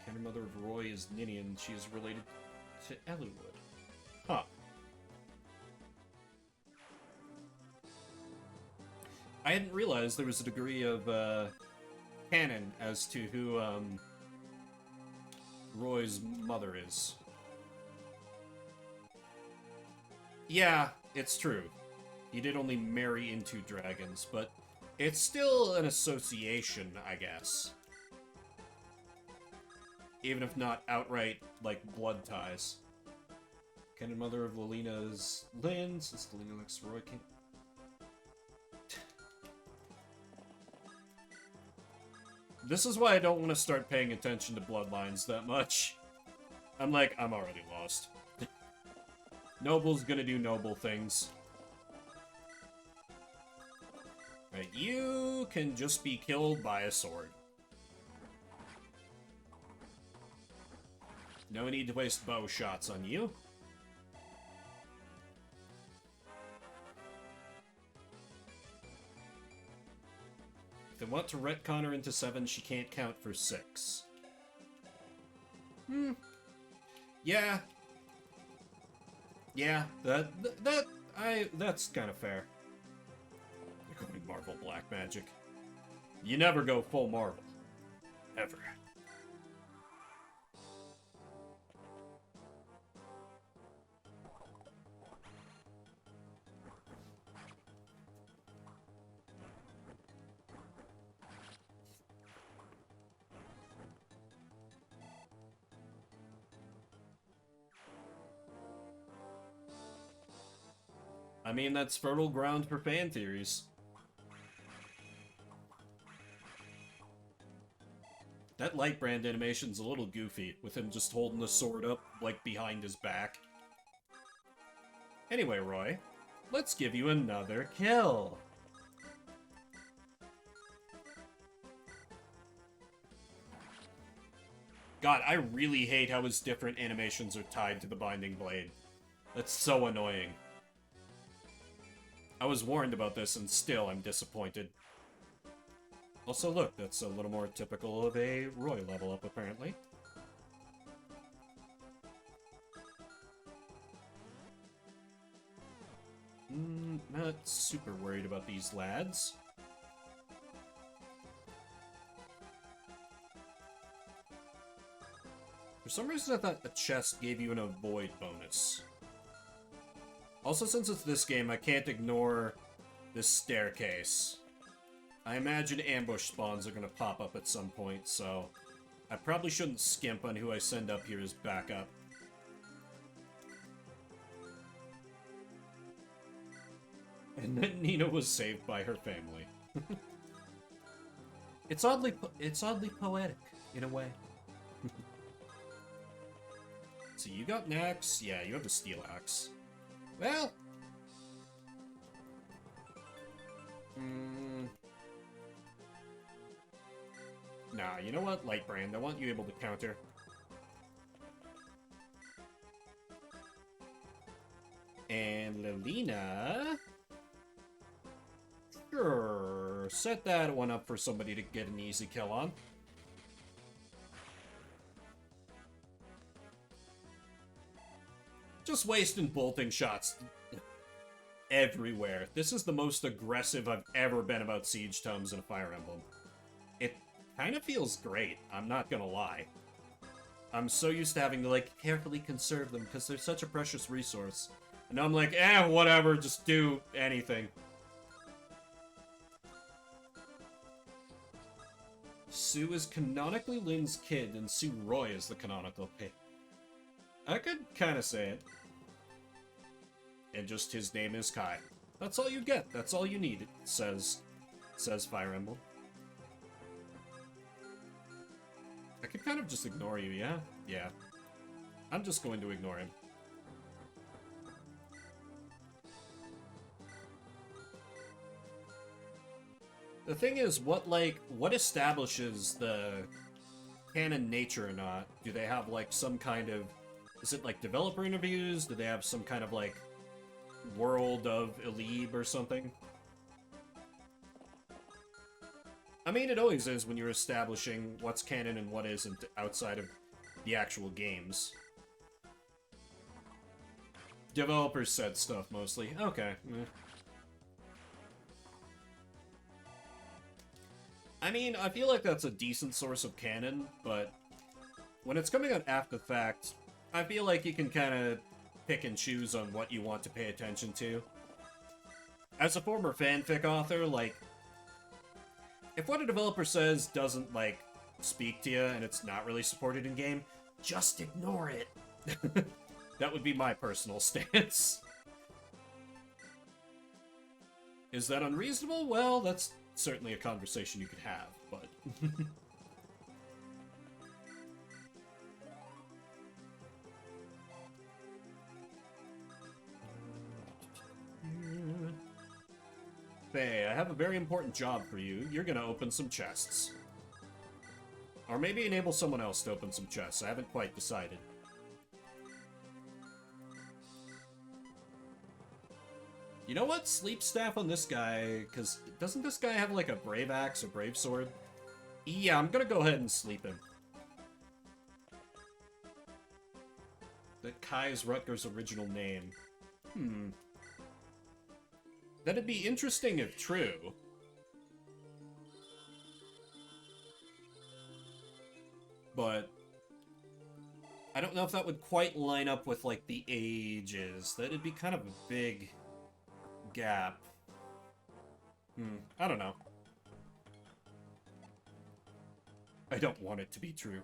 Counter mother of Roy is Ninian. She is related to Elliewood. Huh. I hadn't realized there was a degree of canon as to who Roy's mother is. Yeah, it's true. He did only marry into dragons, but it's still an association, I guess. Even if not outright, like, blood ties. Canon mother of Lilina is Lynn, since Lilina likes Roy King. This is why I don't want to start paying attention to bloodlines that much. I'm like, I'm already lost. Noble's gonna do noble things. Right, you can just be killed by a sword. No need to waste bow shots on you. If they want to retcon her into 7, she can't count for 6. Yeah. Yeah, that's kind of fair. They're going Marvel Black Magic. You never go full Marvel. Ever. I mean, that's fertile ground for fan theories. That Lightbrand animation's a little goofy, with him just holding the sword up, like, behind his back. Anyway, Roy, let's give you another kill. God, I really hate how his different animations are tied to the Binding Blade. That's so annoying. I was warned about this, and still I'm disappointed. Also, look, that's a little more typical of a Roy level up, apparently. Not super worried about these lads. For some reason, I thought a chest gave you an avoid bonus. Also, since it's this game, I can't ignore this staircase. I imagine ambush spawns are going to pop up at some point, so I probably shouldn't skimp on who I send up here as backup. And then Nina was saved by her family. It's oddly poetic, in a way. So you got an axe? Yeah, you have a steel axe. Well... Nah, you know what, Lightbrand? I want you able to counter. And Lilina... Sure, set that one up for somebody to get an easy kill on. Just wasting bolting shots everywhere. This is the most aggressive I've ever been about siege tomes in a Fire Emblem. It kind of feels great, I'm not gonna lie. I'm so used to having to, like, carefully conserve them because they're such a precious resource. And I'm like, whatever, just do anything. Sue is canonically Lynn's kid, and Sue Roy is the canonical kid. I could kind of say it. And just his name is Kai. That's all you get. That's all you need, says Fire Emblem. I could kind of just ignore you, yeah? Yeah. I'm just going to ignore him. The thing is, what establishes the canon nature or not? Do they have, like, some kind of... Is it, like, developer interviews? Do they have some kind of, like, world of Elib or something? I mean, it always is when you're establishing what's canon and what isn't outside of the actual games. Developers said stuff, mostly. Okay. I mean, I feel like that's a decent source of canon, but when it's coming out after the fact, I feel like you can kind of pick and choose on what you want to pay attention to. As a former fanfic author, like, if what a developer says doesn't, like, speak to you and it's not really supported in-game, just ignore it. That would be my personal stance. Is that unreasonable? Well, that's certainly a conversation you could have, but... Faye, I have a very important job for you. You're gonna open some chests. Or maybe enable someone else to open some chests. I haven't quite decided. You know what? Sleep staff on this guy, because doesn't this guy have like a brave axe or brave sword? Yeah, I'm gonna go ahead and sleep him. That Kai is Rutger's original name. That'd be interesting if true. But I don't know if that would quite line up with, like, the ages. That'd be kind of a big gap. I don't know. I don't want it to be true.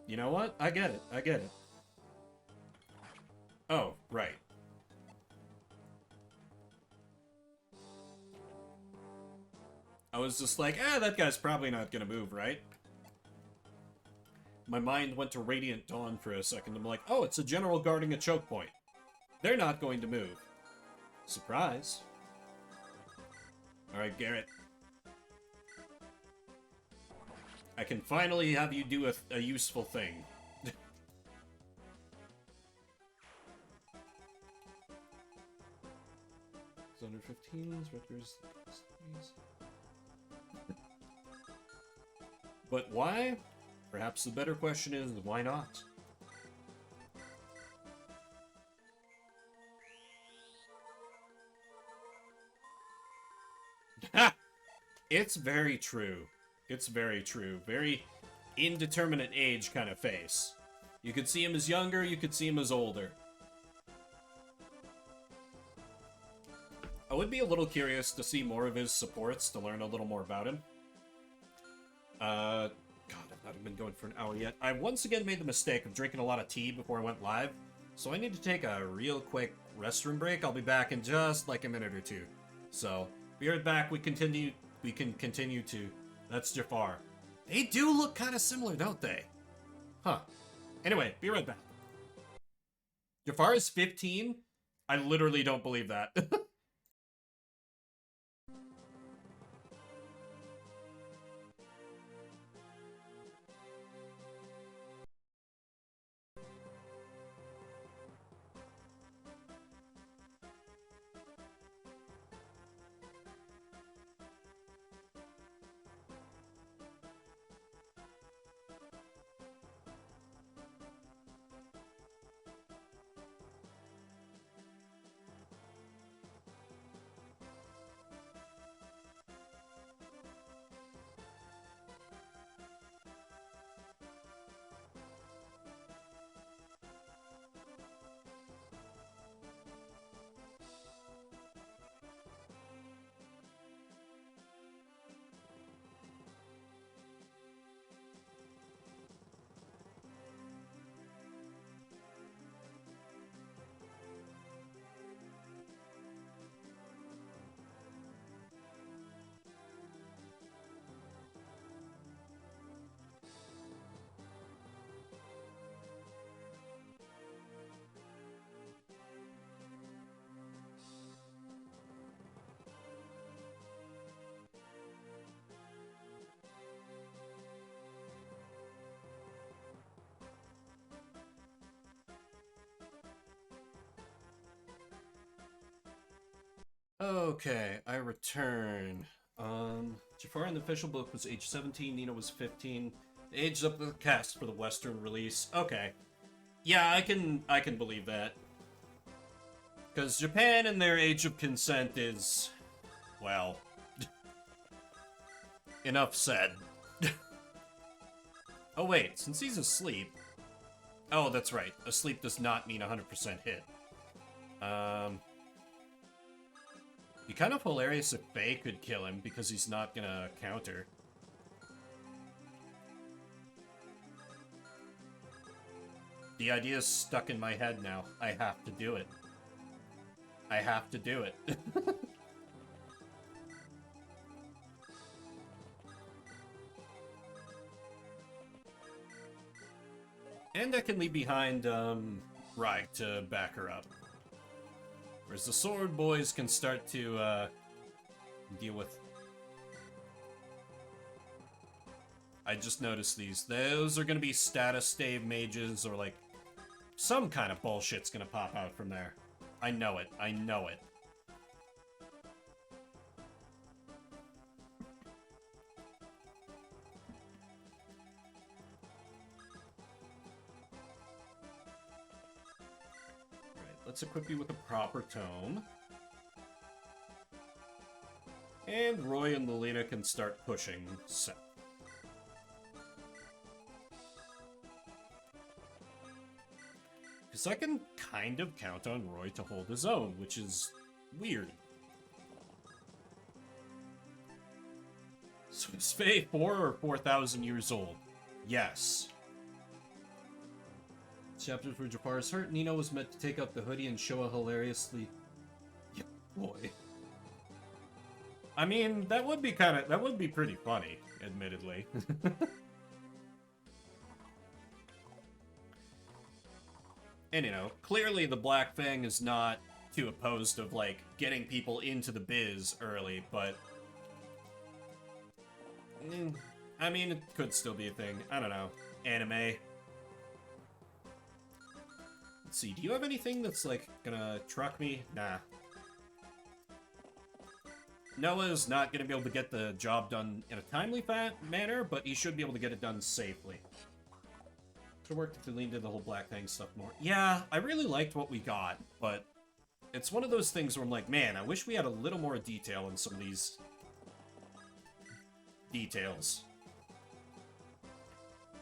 You know what? I get it. I get it. Oh, right. I was just like, that guy's probably not gonna move, right? My mind went to Radiant Dawn for a second. I'm like, oh, it's a general guarding a choke point. They're not going to move. Surprise. Alright, Garrett. I can finally have you do a useful thing. It's under 15s, Rutgers. But why? Perhaps the better question is, why not? Ha! It's very true. It's very true. Very indeterminate age kind of face. You could see him as younger, you could see him as older. I would be a little curious to see more of his supports, to learn a little more about him. God, I've not been going for an hour yet. I once again made the mistake of drinking a lot of tea before I went live, so I need to take a real quick restroom break. I'll be back in just like a minute or two. So, be right back. We can continue to... That's Jafar. They do look kind of similar, don't they? Huh. Anyway, be right back. Jafar is 15? I literally don't believe that. Okay, I return. Jafar in the official book was age 17, Nina was 15. The age of the cast for the Western release. Okay. Yeah, I can believe that. Because Japan and their age of consent is... well... enough said. Oh wait, since he's asleep... Oh, that's right. Asleep does not mean 100% hit. Be kind of hilarious if Faye could kill him, because he's not gonna counter. The idea's stuck in my head now. I have to do it. I have to do it. And I can leave behind, Reich to back her up. Whereas the sword boys can start to, deal with... I just noticed these. Those are gonna be status stave mages, or like, some kind of bullshit's gonna pop out from there. I know it. I know it. Let's equip you with a proper tome. And Roy and Lilina can start pushing Seth. Because I can kind of count on Roy to hold his own, which is weird. So is Faye 4 or 4,000 years old? Yes. Chapters where Jafar is hurt, Nino was meant to take up the hoodie and show a hilariously... Yeah, boy. I mean, that would be pretty funny, admittedly. And, you know, clearly the Black Fang is not too opposed of, like, getting people into the biz early, but... I mean, it could still be a thing. I don't know. Anime. Let's see, do you have anything that's, like, gonna truck me? Nah. Noah's not gonna be able to get the job done in a timely manner, but he should be able to get it done safely. Should work if we leaned into the whole Black Fang stuff more. Yeah, I really liked what we got, but it's one of those things where I'm like, man, I wish we had a little more detail in some of these details.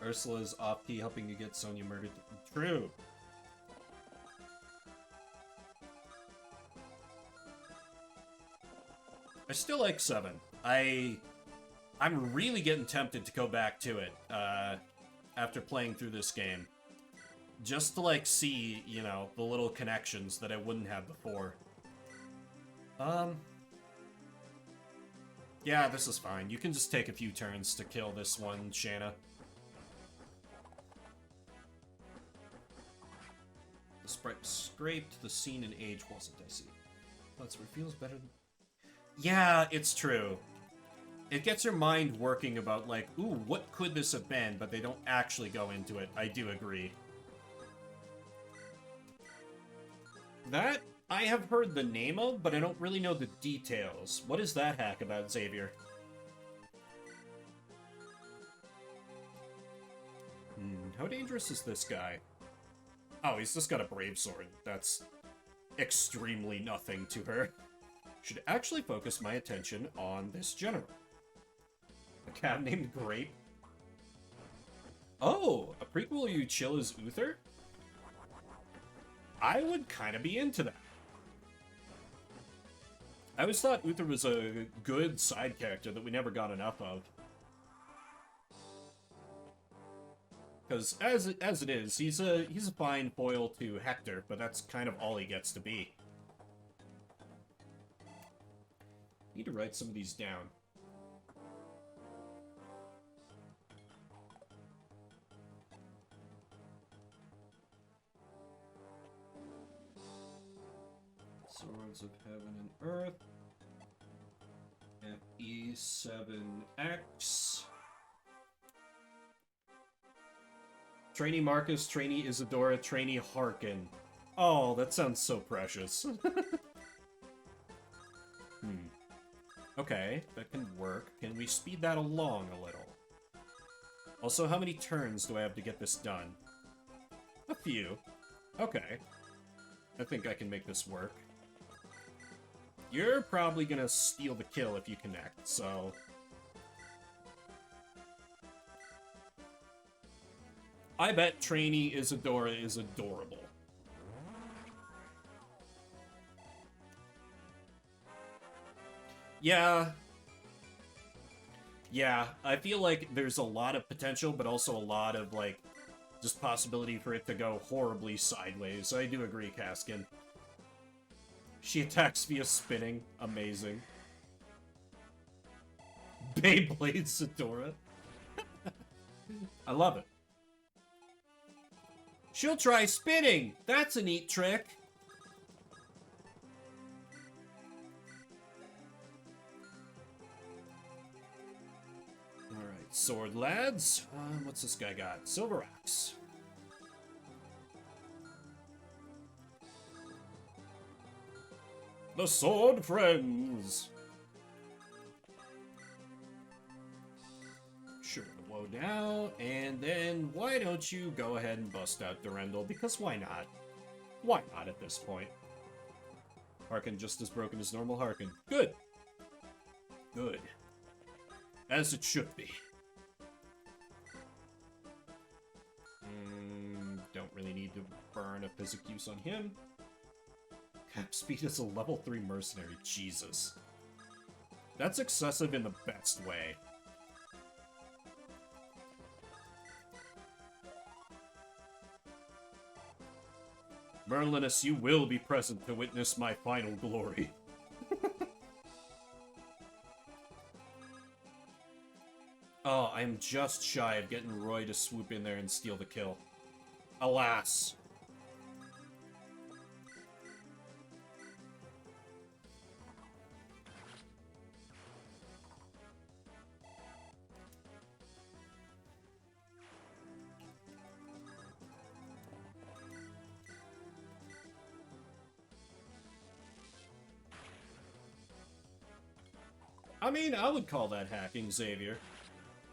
Ursula's off-key helping you get Sonya murdered. True. I still like 7. I'm really getting tempted to go back to it, after playing through this game. Just to, like, see, you know, the little connections that I wouldn't have before. Yeah, this is fine. You can just take a few turns to kill this one, Shanna. The sprite scraped, the scene and age wasn't, I see. That's where it feels better than... Yeah, it's true. It gets your mind working about, like, ooh, what could this have been, but they don't actually go into it. I do agree. That, I have heard the name of, but I don't really know the details. What is that hack about, Zephiel? How dangerous is this guy? Oh, he's just got a brave sword. That's extremely nothing to her. Should actually focus my attention on this general. A cat named Grape. Oh, a prequel where you chill as Uther? I would kind of be into that. I always thought Uther was a good side character that we never got enough of. Because as it is, he's a fine foil to Hector, but that's kind of all he gets to be. Need to write some of these down. Swords of Heaven and Earth. FE6. Trainee Marcus, Trainee Isadora, Trainee Harkin. Oh, that sounds so precious. Okay, that can work. Can we speed that along a little? Also, how many turns do I have to get this done? A few. Okay. I think I can make this work. You're probably gonna steal the kill if you connect, so... I bet Trainee Isadora is adorable. Yeah. Yeah, I feel like there's a lot of potential, but also a lot of, like, just possibility for it to go horribly sideways. I do agree, Kaskin. She attacks via spinning. Amazing. Beyblade Zadora. I love it. She'll try spinning! That's a neat trick! Alright, sword lads. What's this guy got? Silver axe. The sword friends! Sure, woe now, and then why don't you go ahead and bust out Durendal, because why not? Why not at this point? Harkin just as broken as normal Harkin. Good! Good. As it should be. Don't really need to burn a physic use on him. Cap speed is a level 3 mercenary. Jesus. That's excessive in the best way. Merlinus, you will be present to witness my final glory. Oh, I am just shy of getting Roy to swoop in there and steal the kill. Alas. I mean, I would call that hacking, Xavier.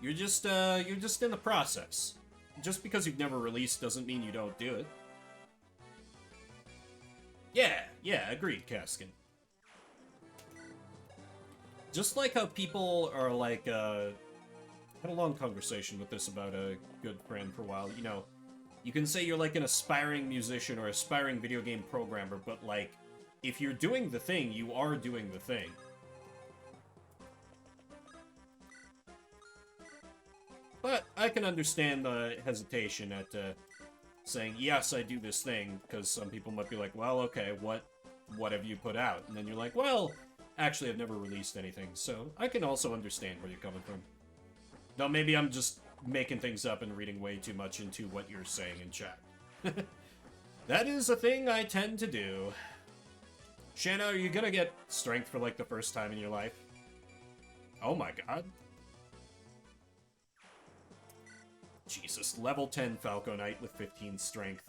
You're just in the process. Just because you've never released doesn't mean you don't do it. Yeah, agreed, Caskin. Just like how people are like, had a long conversation with this about a good friend for a while, you know, you can say you're like an aspiring musician or aspiring video game programmer, but like, if you're doing the thing, you are doing the thing. But I can understand the hesitation at saying, yes, I do this thing, because some people might be like, well, okay, what have you put out? And then you're like, well, actually, I've never released anything, so I can also understand where you're coming from. Now, maybe I'm just making things up and reading way too much into what you're saying in chat. That is a thing I tend to do. Shanna, are you gonna get strength for, like, the first time in your life? Oh my god. Jesus, level 10 Falco Knight with 15 strength.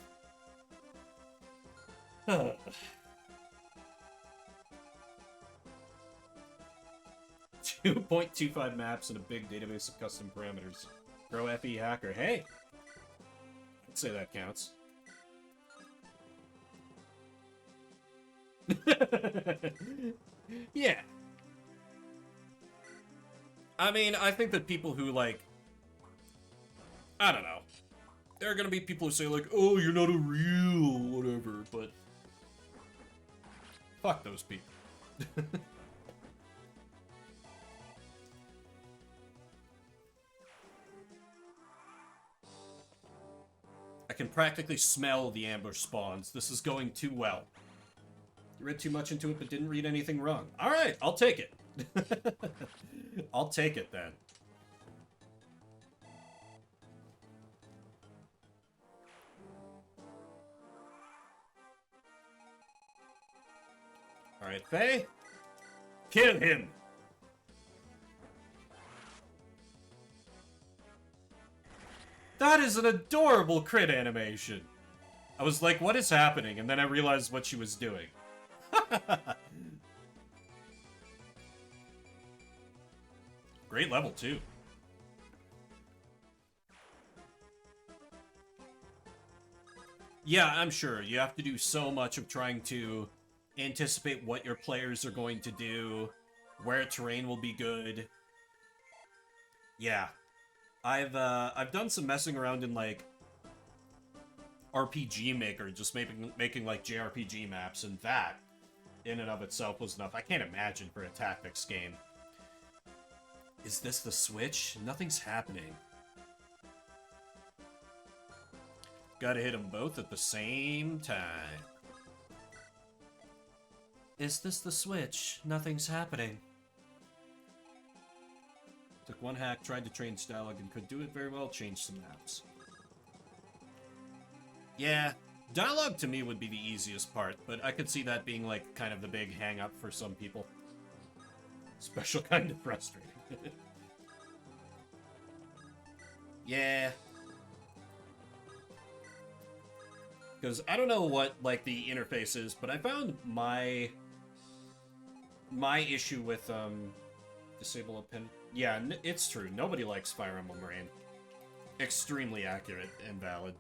2.25 maps and a big database of custom parameters. Pro FE hacker. Hey! I'd say that counts. Yeah. I mean, I think that people who, like... I don't know. There are gonna be people who say, like, oh, you're not a real whatever, but... Fuck those people. I can practically smell the ambush spawns. This is going too well. You read too much into it, but didn't read anything wrong. Alright, I'll take it. I'll take it, then. Alright, Faye. Kill him! That is an adorable crit animation. I was like, what is happening? And then I realized what she was doing. Great level, too. Yeah, I'm sure. You have to do so much of trying to anticipate what your players are going to do, where terrain will be good. Yeah. I've done some messing around in, like, RPG Maker, just making like, JRPG maps, and that, in and of itself, was enough. I can't imagine for a tactics game. Is this the Switch? Nothing's happening. Gotta hit them both at the same time. Is this the Switch? Nothing's happening. Took one hack, tried to change dialogue, and could do it very well, changed some maps. Yeah, dialogue to me would be the easiest part, but I could see that being, like, kind of the big hang-up for some people. Special kind of frustrating. Yeah. Because I don't know what, like, the interface is, but I found my issue with, disable a pin. Yeah, it's true. Nobody likes Fire Emblem Rain. Extremely accurate and valid.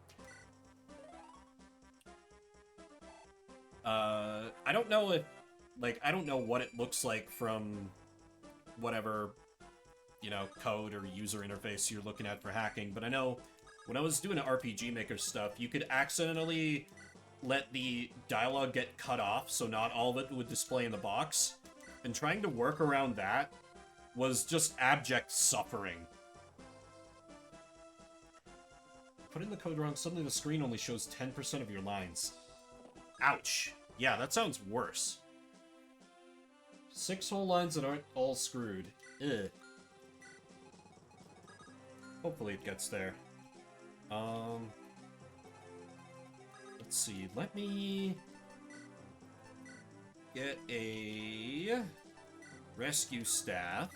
I don't know if, like, I don't know what it looks like from whatever, you know, code or user interface you're looking at for hacking, but I know when I was doing RPG Maker stuff, you could accidentally let the dialogue get cut off, so not all of it would display in the box, and trying to work around that was just abject suffering. Put in the code wrong, suddenly the screen only shows 10% of your lines. Ouch. Yeah, that sounds worse. 6 whole lines that aren't all screwed. Ugh. Hopefully it gets there. Let's see. Let me get a rescue staff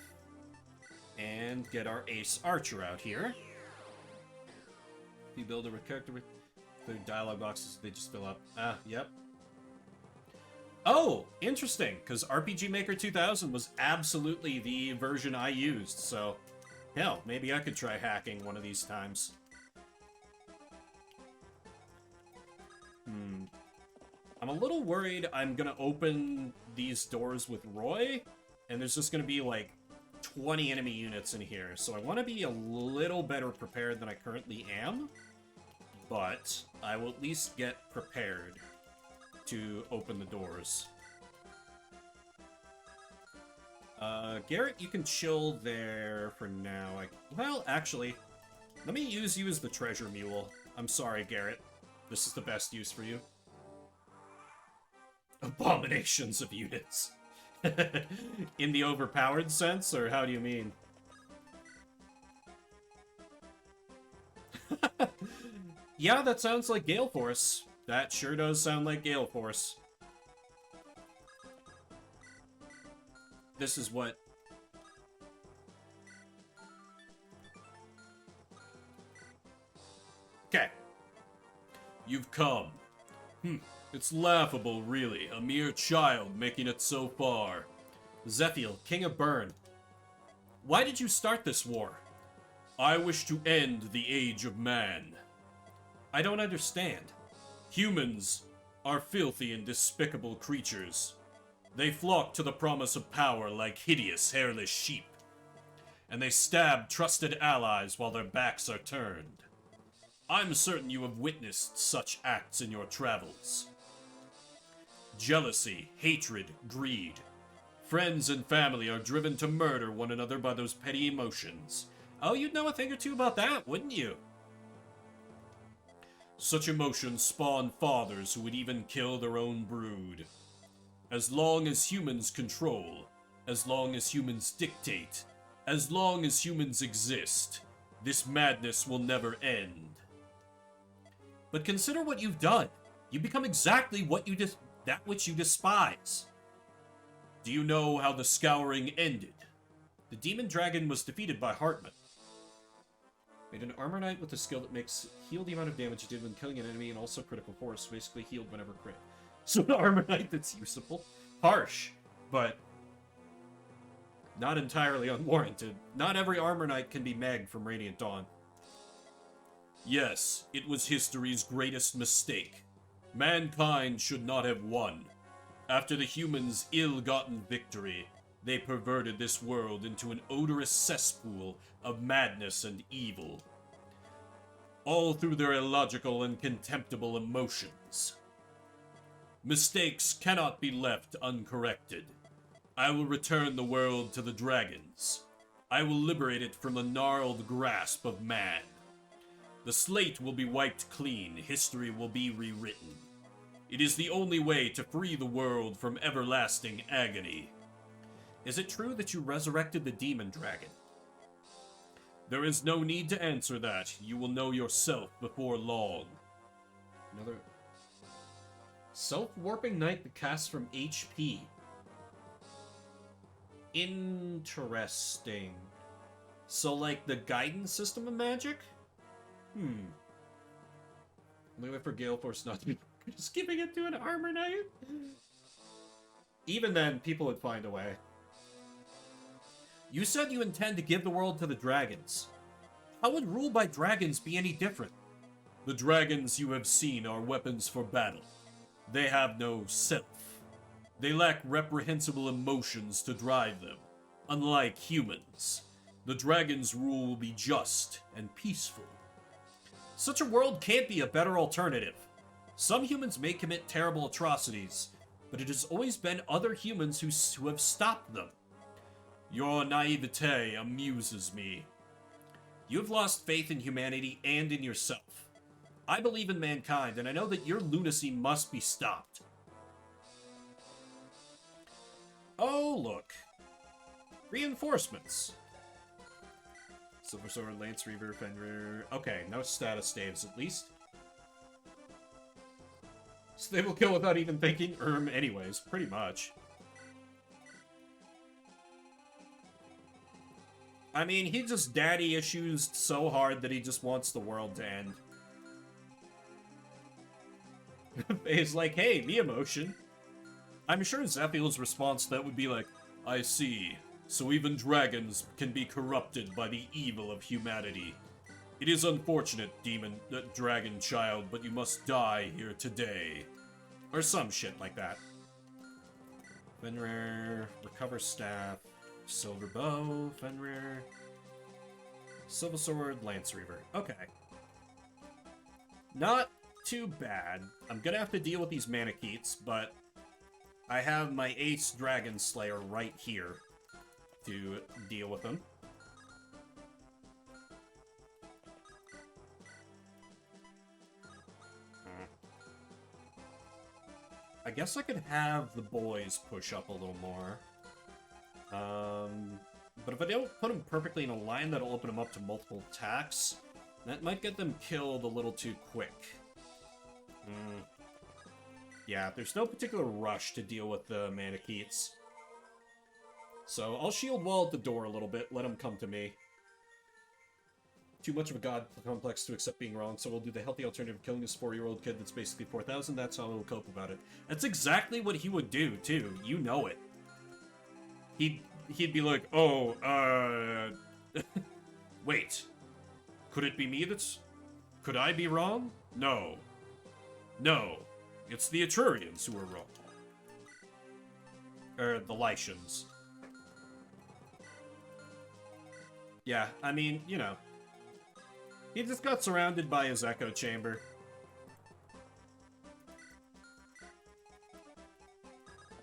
and get our ace archer out here. If you build a character with the dialogue boxes, they just fill up. Ah, yep. Oh, interesting, because RPG Maker 2000 was absolutely the version I used, so hell, maybe I could try hacking one of these times. I'm a little worried I'm gonna open these doors with Roy, and there's just gonna be like 20 enemy units in here, so I want to be a little better prepared than I currently am, but I will at least get prepared to open the doors. Garrett, you can chill there for now. Well, actually, let me use you as the treasure mule. I'm sorry, Garrett. This is the best use for you. Abominations of units. In the overpowered sense, or how do you mean? Yeah, that sounds like Gale Force. That sure does sound like Gale Force. This is what... Okay. You've come. It's laughable, really. A mere child making it so far. Zephiel, King of Burn. Why did you start this war? I wish to end the age of man. I don't understand. Humans are filthy and despicable creatures. They flock to the promise of power like hideous, hairless sheep. And they stab trusted allies while their backs are turned. I'm certain you have witnessed such acts in your travels. Jealousy, hatred, greed. Friends and family are driven to murder one another by those petty emotions. Oh, you'd know a thing or two about that, wouldn't you? Such emotions spawn fathers who would even kill their own brood. As long as humans control, as long as humans dictate, as long as humans exist, this madness will never end. But consider what you've done. You become exactly that which you despise. Do you know how the scouring ended? The demon dragon was defeated by Hartman. Made an armor knight with a skill that makes heal the amount of damage it did when killing an enemy and also critical force, basically healed whenever crit. So an armor knight that's usable. Harsh, but not entirely unwarranted. Not every armor knight can be Meg from Radiant Dawn. Yes, it was history's greatest mistake. Mankind should not have won. After the humans' ill-gotten victory, they perverted this world into an odorous cesspool of madness and evil. All through their illogical and contemptible emotions. Mistakes cannot be left uncorrected. I will return the world to the dragons. I will liberate it from the gnarled grasp of man. The slate will be wiped clean, history will be rewritten. It is the only way to free the world from everlasting agony. Is it true that you resurrected the demon dragon? There is no need to answer that. You will know yourself before long. Another... Self-warping knight that casts from HP. Interesting. So, like, the guidance system of magic? Only way for Gale Force not to be just giving it to an armor knight? Even then, people would find a way. You said you intend to give the world to the dragons. How would rule by dragons be any different? The dragons you have seen are weapons for battle. They have no self. They lack reprehensible emotions to drive them. Unlike humans, the dragons' rule will be just and peaceful. Such a world can't be a better alternative. Some humans may commit terrible atrocities, but it has always been other humans who have stopped them. Your naivete amuses me. You have lost faith in humanity and in yourself. I believe in mankind, and I know that your lunacy must be stopped. Oh, look. Reinforcements. Silver Sword, Lance Reaver, Fenrir. Okay, no status saves at least. Stable kill without even thinking. Anyways, pretty much. I mean, he just daddy issues so hard that he just wants the world to end. He's like, hey, me emotion. I'm sure Zephiel's response to that would be like, I see. So even dragons can be corrupted by the evil of humanity. It is unfortunate, dragon child, but you must die here today. Or some shit like that. Fenrir, recover staff, silver bow, Fenrir, silver sword, lance reaver. Okay. Not too bad. I'm gonna have to deal with these Manicheets, but I have my Ace Dragon Slayer right here to deal with them. I guess I could have the boys push up a little more. But if I don't put them perfectly in a line, that'll open them up to multiple attacks. That might get them killed a little too quick. Yeah, there's no particular rush to deal with the Manicheets. So I'll shield wall at the door a little bit, let them come to me. Too much of a god complex to accept being wrong, so we'll do the healthy alternative of killing this 4-year-old kid that's basically 4,000. That's how we'll cope about it. That's exactly what he would do, too. You know it. He'd be like, oh, wait. Could it be me that's... Could I be wrong? No. No. It's the Etrurians who are wrong. The Lycians. Yeah, I mean, you know. He just got surrounded by his echo chamber.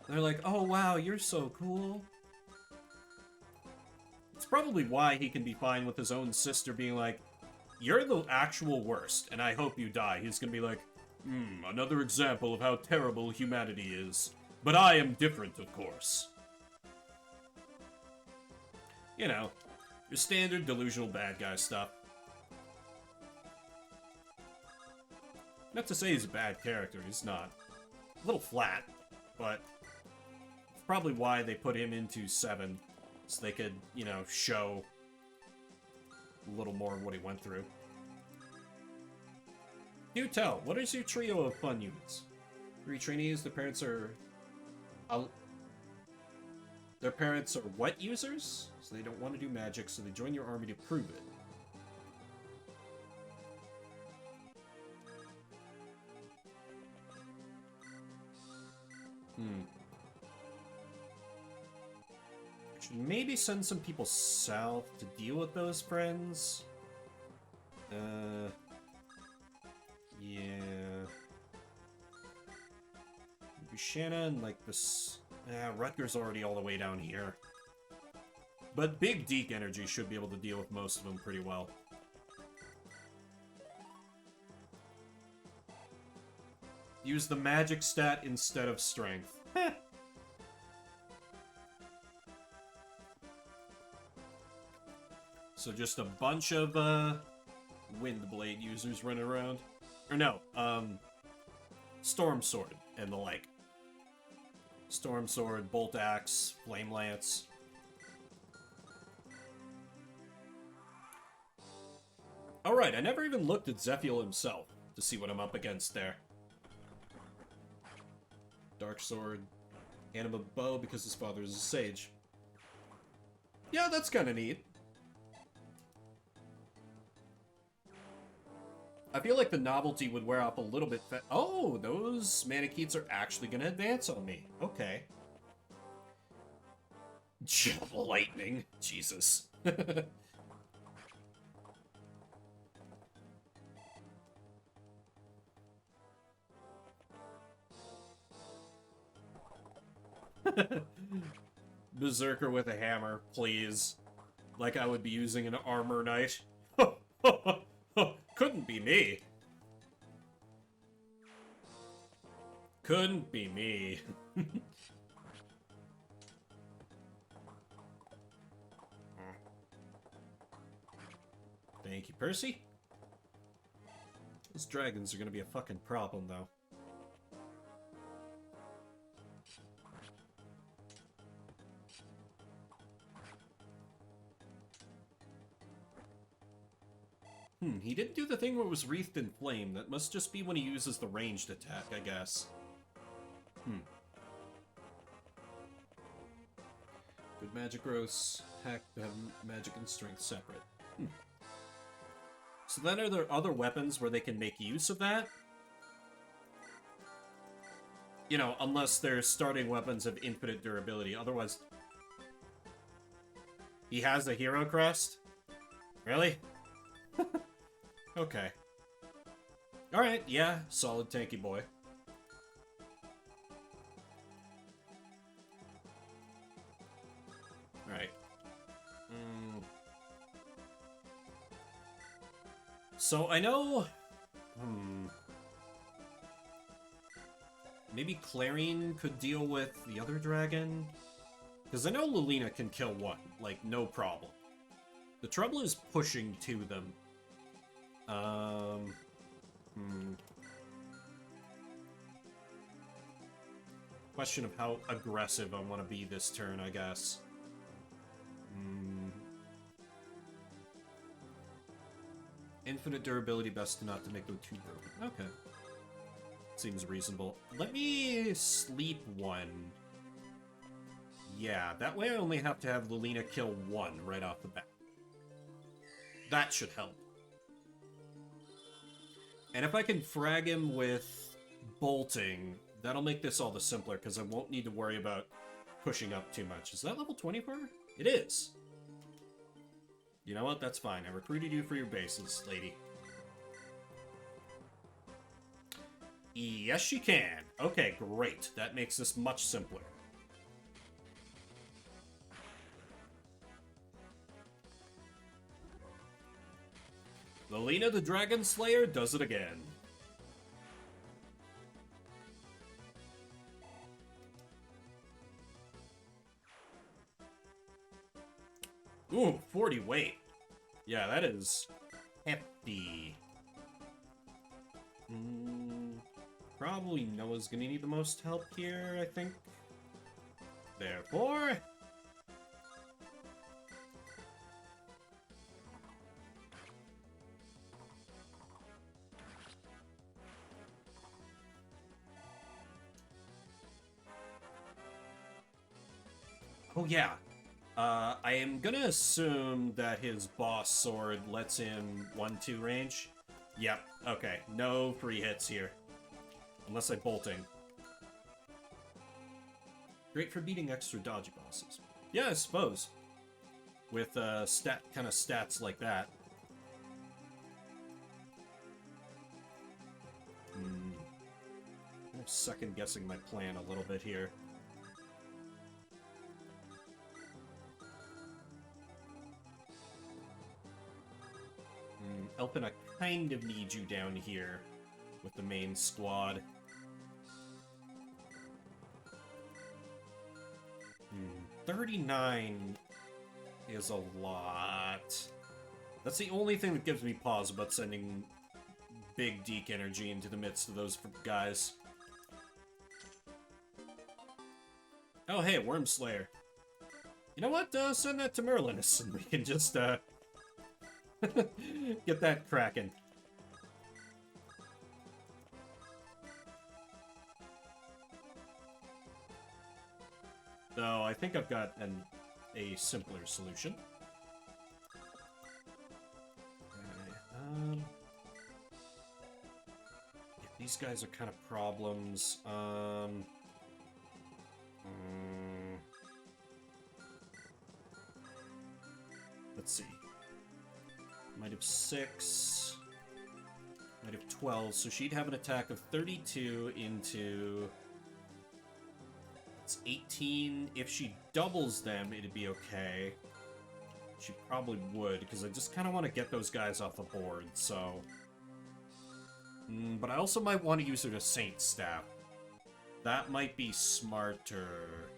They're like, oh wow, you're so cool. It's probably why he can be fine with his own sister being like, you're the actual worst, and I hope you die. He's gonna be like, another example of how terrible humanity is. But I am different, of course. You know, your standard delusional bad guy stuff. Not to say he's a bad character, he's not. A little flat, but it's probably why they put him into 7, so they could, you know, show a little more of what he went through. Do tell, what is your trio of fun units? 3 trainees, their parents are... Their parents are what users? So they don't want to do magic, so they join your army to prove it. Should maybe send some people south to deal with those friends. Yeah. Maybe Shannon, like this. Rutger's already all the way down here. But Big Deke Energy should be able to deal with most of them pretty well. Use the magic stat instead of strength. Heh. So just a bunch of, Wind Blade users running around. Or no, Storm Sword and the like. Storm Sword, Bolt Axe, Flame Lance. Alright, I never even looked at Zephiel himself to see what I'm up against there. Dark Sword, Anima Bow because his father is a sage. Yeah, that's kinda neat. I feel like the novelty would wear off a little bit oh, those Manicheets are actually gonna advance on me. Okay. Lightning. Jesus. Berserker with a hammer, please. Like I would be using an armor knight. Couldn't be me. Couldn't be me. Percy. Those dragons are gonna be a fucking problem, though. He didn't do the thing where it was wreathed in flame. That must just be when he uses the ranged attack, I guess. Good magic gross. Hack have magic and strength separate. So then are there other weapons where they can make use of that? You know, unless they're starting weapons of infinite durability. Otherwise... He has a hero crest? Really? Okay. Alright, yeah, solid tanky boy. Alright. So I know... Maybe Clarion could deal with the other dragon? Because I know Lilina can kill one, like, no problem. The trouble is pushing to them. Question of how aggressive I want to be this turn, I guess. Infinite durability, best not to make them too broken. Okay. Seems reasonable. Let me sleep one. Yeah, that way I only have to have Lilina kill one right off the bat. That should help. And if I can frag him with bolting, that'll make this all the simpler, because I won't need to worry about pushing up too much. Is that level 24? It is. You know what? That's fine. I recruited you for your bases, lady. Yes, she can. Okay, great. That makes this much simpler. Lilina the Dragon Slayer does it again. Ooh, 40 weight. Yeah, that is hefty. Probably Noah's gonna need the most help here, I think. Therefore... Oh yeah, I am gonna assume that his boss sword lets him 1-2 range. Yep, okay, no free hits here. Unless I bolting. Great for beating extra dodgy bosses. Yeah, I suppose. With kind of stats like that. I'm second guessing my plan a little bit here. Elpin, I kind of need you down here with the main squad. 39 is a lot. That's the only thing that gives me pause about sending big Deke energy into the midst of those guys. Oh, hey, Worm Slayer. You know what? Send that to Merlinus, and we can just, get that cracking. Though I think I've got a simpler solution. Yeah, these guys are kind of problems. Let's see. Might have 6. Might have 12. So she'd have an attack of 32 into... It's 18. If she doubles them, it'd be okay. She probably would, because I just kind of want to get those guys off the board, so... but I also might want to use her to Saint Staff. That might be smarter.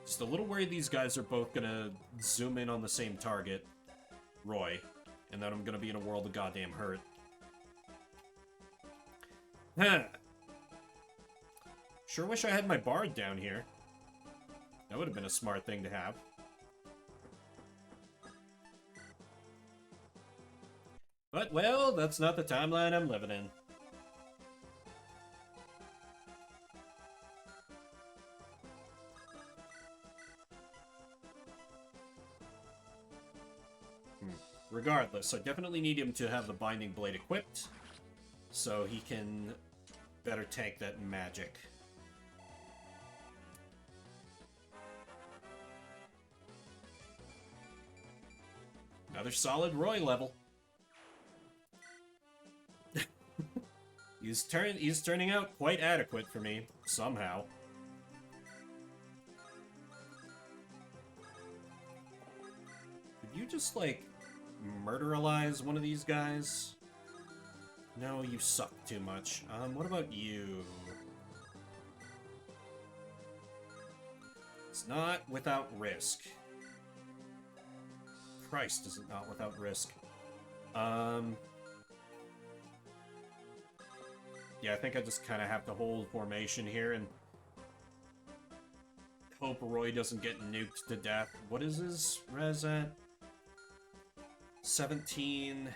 Just a little worried these guys are both gonna zoom in on the same target. Roy. and then I'm gonna be in a world of goddamn hurt. Huh. Sure wish I had my bard down here. That would have been a smart thing to have. But, well, that's not the timeline I'm living in. Regardless, I definitely need him to have the Binding Blade equipped, so he can better tank that magic. Another solid Roy level. He's turning out quite adequate for me, somehow. Could you just, like, murderalize one of these guys? No, you suck too much. What about you? It's not without risk. Christ, is it not without risk? Yeah, I think I just kind of have to hold formation here and hope Roy doesn't get nuked to death. What is his res at? 17.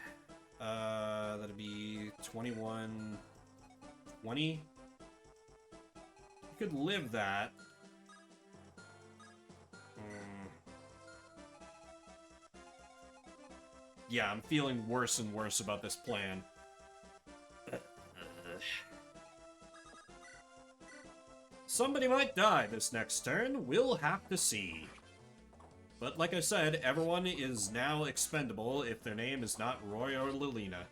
That'd be 21. 20? You could live that. Yeah, I'm feeling worse and worse about this plan. Somebody might die this next turn. We'll have to see. But like I said, everyone is now expendable if their name is not Roy or Lilina.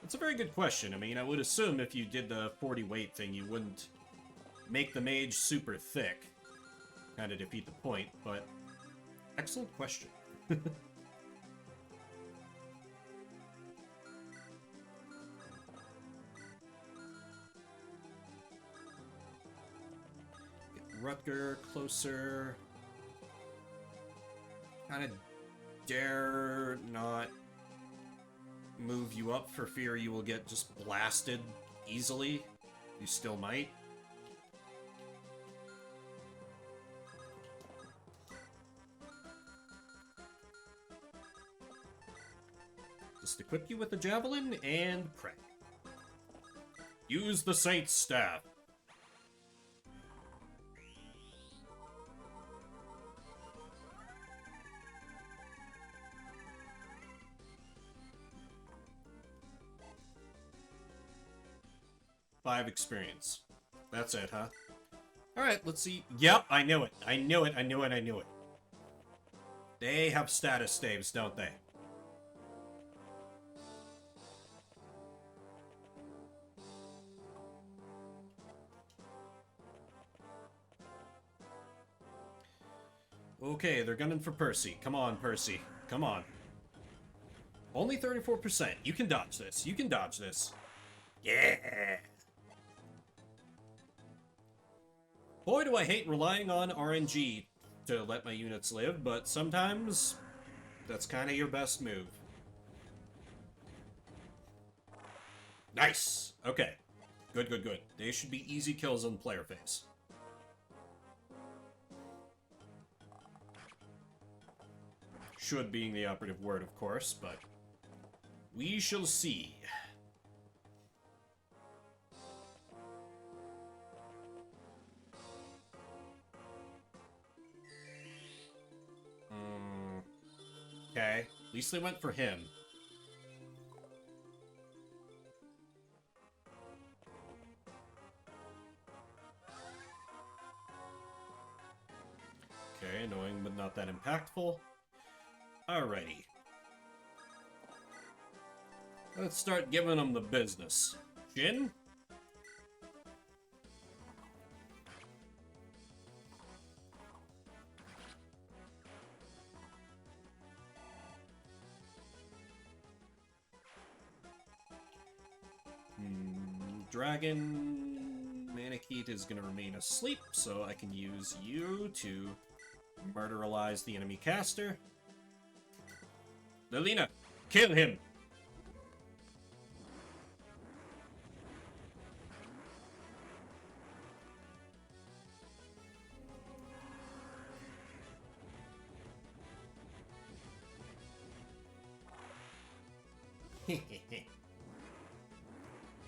It's a very good question. I mean, I would assume if you did the 40 weight thing, you wouldn't make the mage super thick. Kind of defeat the point, but excellent question. Get Rutger closer. Kind of dare not move you up for fear you will get just blasted easily. You still might. Just equip you with the javelin and pray. Use the Saint's Staff. Five experience. That's it, huh? Alright, let's see. Yep, I knew it. I knew it, I knew it, I knew it. They have status staves, don't they? Okay, they're gunning for Percy. Come on, Percy. Come on. Only 34%. You can dodge this. You can dodge this. Yeah! Boy, do I hate relying on RNG to let my units live, but sometimes that's kind of your best move. Nice! Okay. Good, good, good. They should be easy kills on player phase. Should being the operative word, of course, but we shall see. Okay, at least they went for him. Okay, annoying but not that impactful. Alrighty. Let's start giving them the business. Jin? Dragon Manakete is going to remain asleep, so I can use you to Murderalize the enemy caster. Lilina, kill him!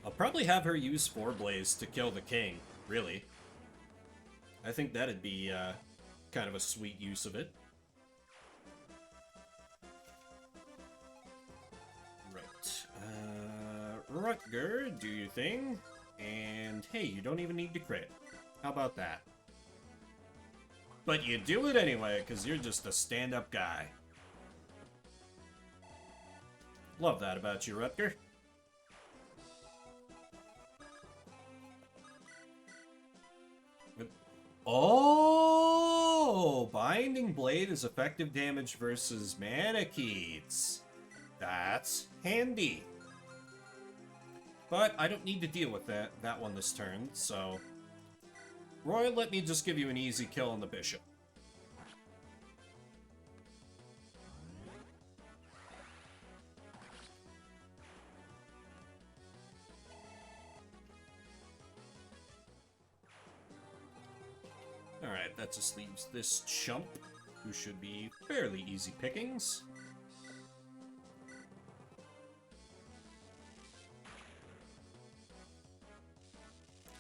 I'll probably have her use 4 Blaze to kill the king, really. I think that'd be kind of a sweet use of it. Right. Rutger, do your thing. And hey, you don't even need to crit. How about that? But you do it anyway, because you're just a stand-up guy. Love that about you, Rutger. Oh! Binding Blade is effective damage versus Manakins. That's handy. But I don't need to deal with that one this turn, so... Roy, let me just give you an easy kill on the bishop. Alright, that just leaves this chump, who should be fairly easy pickings.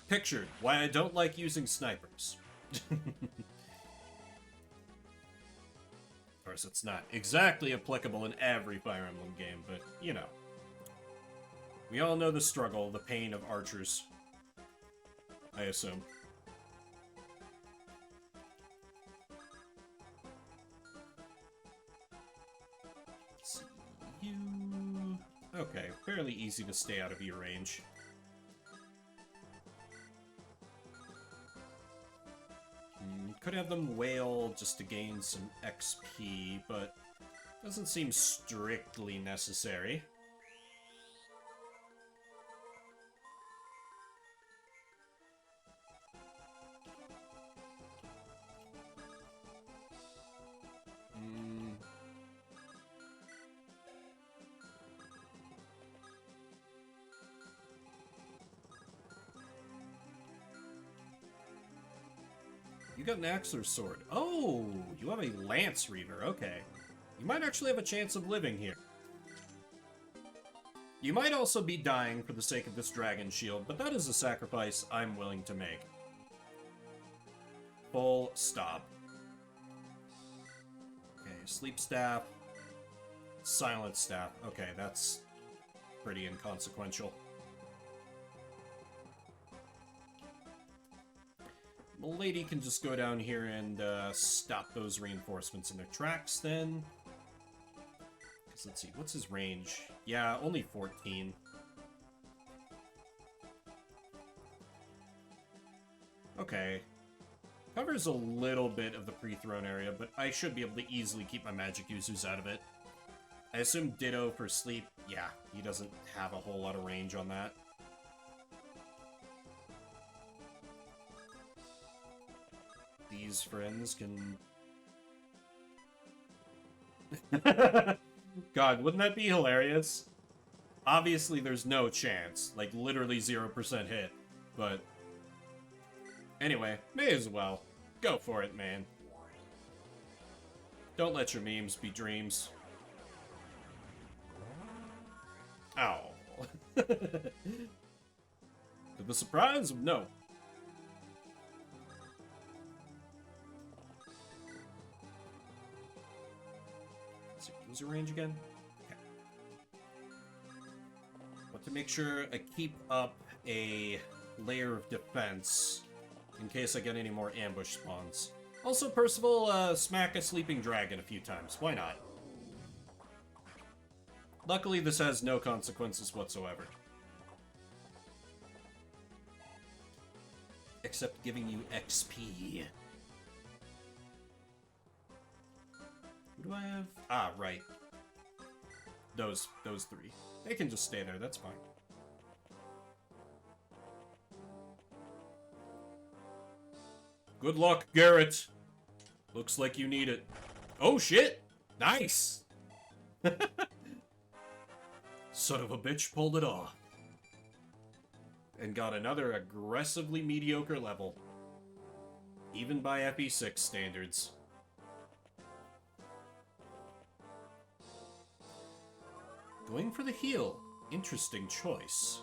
Pictured why I don't like using snipers. Of course, it's not exactly applicable in every Fire Emblem game, but, you know. We all know the struggle, the pain of archers. I assume. Let's see you... Okay, fairly easy to stay out of your range. Could have them wail just to gain some XP, but doesn't seem strictly necessary. You got an axe or sword. Oh, you have a Lance Reaver. Okay. You might actually have a chance of living here. You might also be dying for the sake of this dragon shield, but that is a sacrifice I'm willing to make. Full stop. Okay, sleep staff. Silent staff. Okay, that's pretty inconsequential. Milady can just go down here and stop those reinforcements in their tracks then. Because let's see, what's his range? Yeah, only 14. Okay. Covers a little bit of the pre-thrown area, but I should be able to easily keep my magic users out of it. I assume Ditto for sleep. Yeah, he doesn't have a whole lot of range on that. These friends can... God, wouldn't that be hilarious? Obviously, there's no chance. Like, literally 0% hit. But... Anyway, may as well. Go for it, man. Don't let your memes be dreams. Ow. To the surprise of no. What's your range again? Okay. But to make sure I keep up a layer of defense in case I get any more ambush spawns. Also, Percival, smack a sleeping dragon a few times. Why not? Luckily, this has no consequences whatsoever. Except giving you XP. Who do I have? Ah, right. Those three. They can just stay there, that's fine. Good luck, Garrett! Looks like you need it. Oh, shit! Nice! Son of a bitch pulled it off. And got another aggressively mediocre level. Even by FE6 standards. Going for the heal. Interesting choice.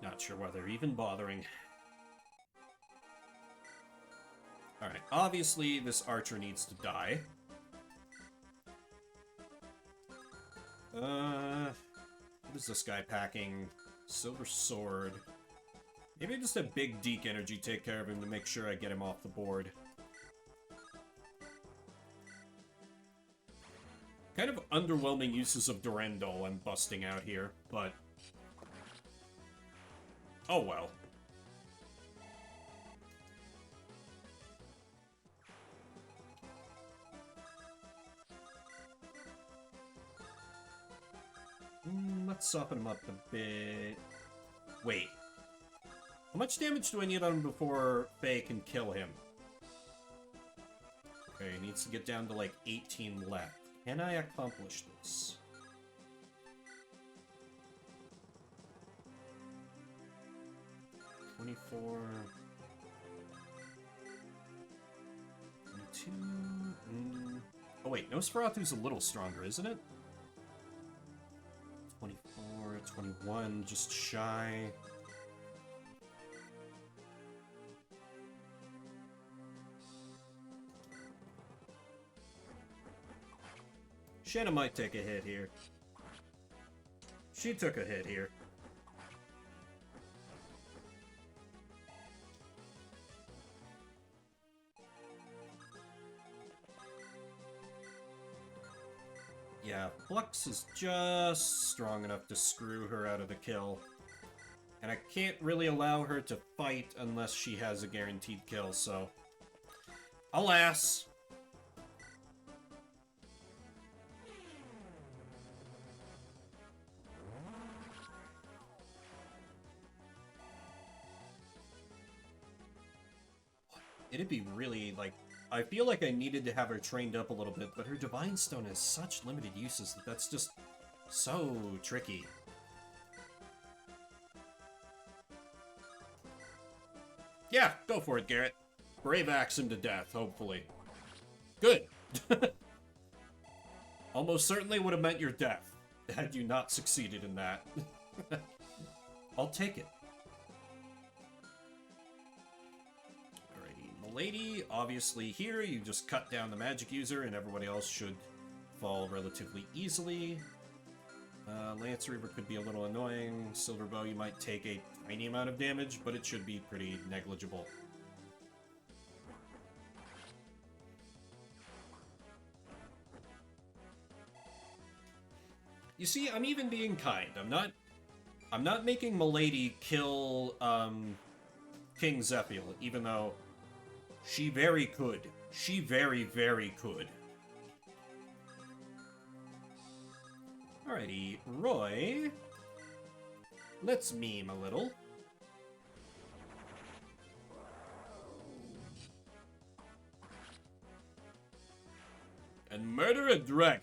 Not sure why they're even bothering. Alright, obviously this archer needs to die. What is this guy packing? Silver sword. Maybe just a big Deke energy take care of him to make sure I get him off the board. Kind of underwhelming uses of Durandal I'm busting out here, but... oh well. Let's soften him up a bit. Wait. How much damage do I need on him before Faye can kill him? Okay, he needs to get down to like 18 left. Can I accomplish this? $24... $22... Oh wait, Nosferatu's a little stronger, isn't it? 24, 21, just shy. Shanna might take a hit here. She took a hit here. Yeah, Flux is just strong enough to screw her out of the kill. And I can't really allow her to fight unless she has a guaranteed kill, so... alas! It'd be really, like... I feel like I needed to have her trained up a little bit, but her Divine Stone has such limited uses that that's just so tricky. Yeah, go for it, Garrett. Brave axe him to death, hopefully. Good. Almost certainly would have meant your death, had you not succeeded in that. I'll take it. Lady, obviously here, you just cut down the magic user and everybody else should fall relatively easily. Lance Reaver could be a little annoying. Silver Bow, you might take a tiny amount of damage, but it should be pretty negligible. You see, I'm even being kind. I'm not making Milady kill, King Zephiel, even though she very could. She very, very could. Alrighty, Roy. Let's meme a little. And murder a dragon.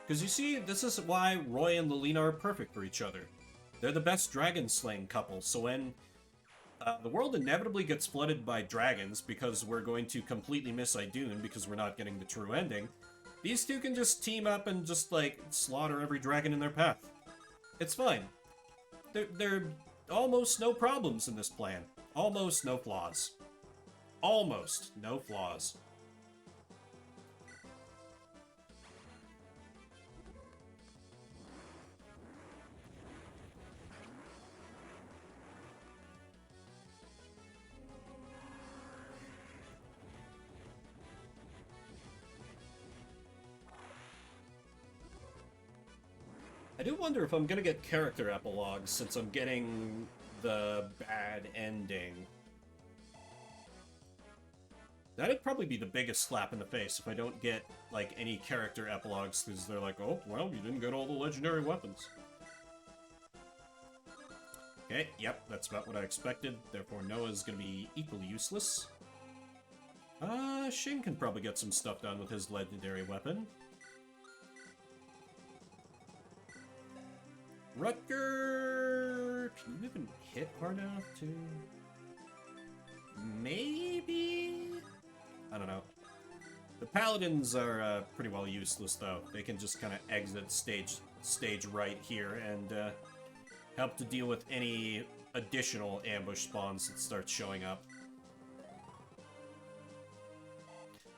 Because you see, this is why Roy and Lilina are perfect for each other. They're the best dragon-slaying couple, so when the world inevitably gets flooded by dragons because we're going to completely miss Idun because we're not getting the true ending, these two can just team up and just, like, slaughter every dragon in their path. It's fine. There are almost no problems in this plan. Almost no flaws. Almost no flaws. I do wonder if I'm gonna get character epilogues since I'm getting the bad ending. That'd probably be the biggest slap in the face if I don't get, like, any character epilogues, because they're like, oh, well, you didn't get all the legendary weapons. Okay, yep, that's about what I expected. Therefore, Noah's gonna be equally useless. Shin can probably get some stuff done with his legendary weapon. Rutger... Can you even hit hard enough to... Maybe? I don't know. The Paladins are pretty well useless, though. They can just kind of exit stage right here and help to deal with any additional ambush spawns that start showing up.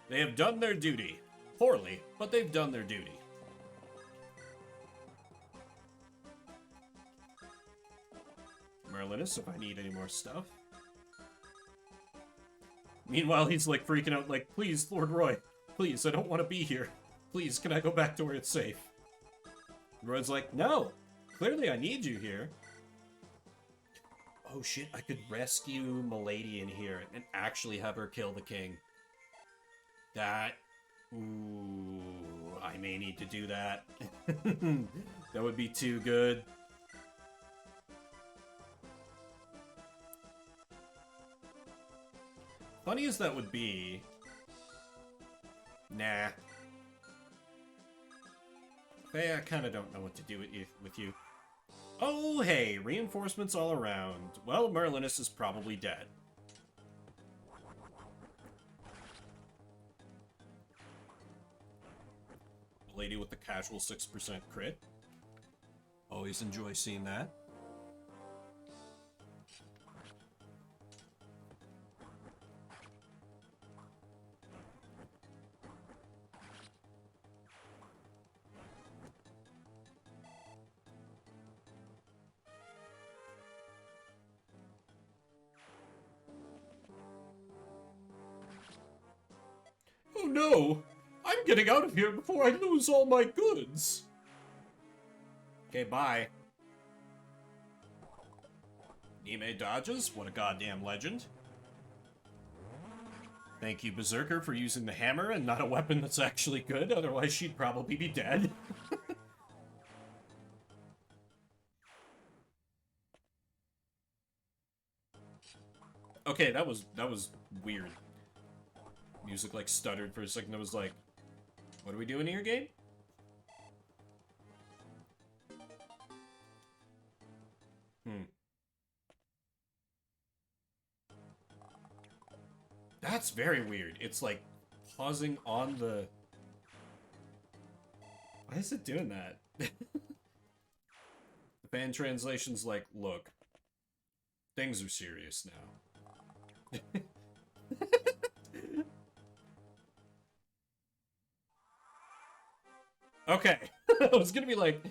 They have done their duty. Poorly, but they've done their duty. Merlinus, if I need any more stuff. Meanwhile, he's like freaking out, like, please, Lord Roy, please, I don't want to be here. Please, can I go back to where it's safe? Roy's like, no, clearly I need you here. Oh shit, I could rescue Milady in here and actually have her kill the king. That... Ooh, I may need to do that. That would be too good. Funny as that would be... Nah. Hey, I kind of don't know what to do with you. Oh, hey, reinforcements all around. Well, Merlinus is probably dead. Lady with the casual 6% crit. Always enjoy seeing that. Oh no! I'm getting out of here before I lose all my goods! Okay, bye. Nime dodges? What a goddamn legend. Thank you, Berserker, for using the hammer and not a weapon that's actually good, otherwise she'd probably be dead. Okay, that was weird. Music, like, stuttered for a second. I was like, what are we doing here, game? That's very weird. It's, like, pausing on the... Why is it doing that? The fan translation's like, look, things are serious now. Okay. I was gonna be like,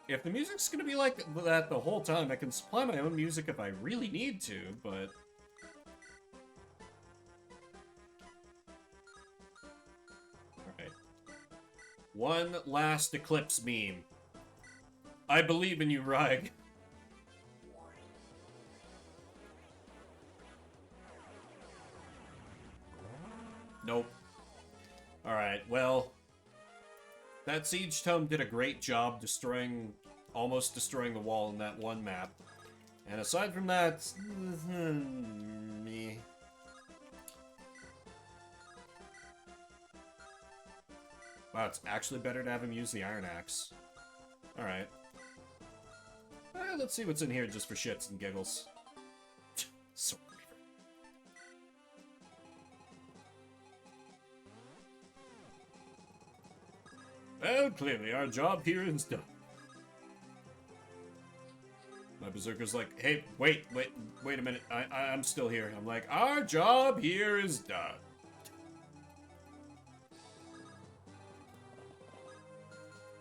if the music's gonna be like that the whole time, I can supply my own music if I really need to, but... Alright. One last Eclipse meme. I believe in you, Raig. Nope. Alright, well... That Siege Tome did a great job almost destroying the wall in that one map. And aside from that, me. Wow, it's actually better to have him use the Iron Axe. Alright. Let's see what's in here just for shits and giggles. So well, clearly our job here is done. My Berserker's like, hey, wait a minute, I'm still here. I'm like, our job here is done.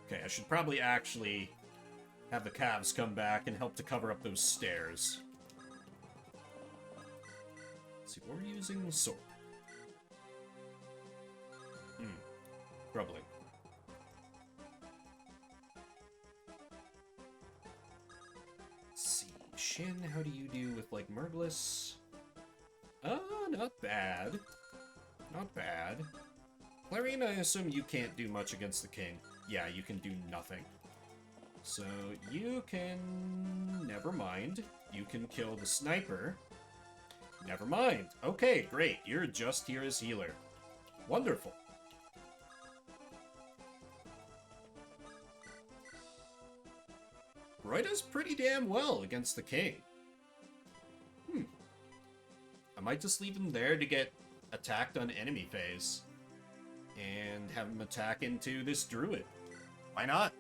Okay, I should probably actually have the calves come back and help to cover up those stairs. Let's see, we're using the sword. Troubling. Shin, how do you do with, like, Merglis? Not bad. Not bad. Clarine, I assume you can't do much against the king. Yeah, you can do nothing. So, you can... Never mind. You can kill the sniper. Never mind. Okay, great. You're just here as healer. Wonderful. Roy does pretty damn well against the king. I might just leave him there to get attacked on enemy phase. And have him attack into this druid. Why not?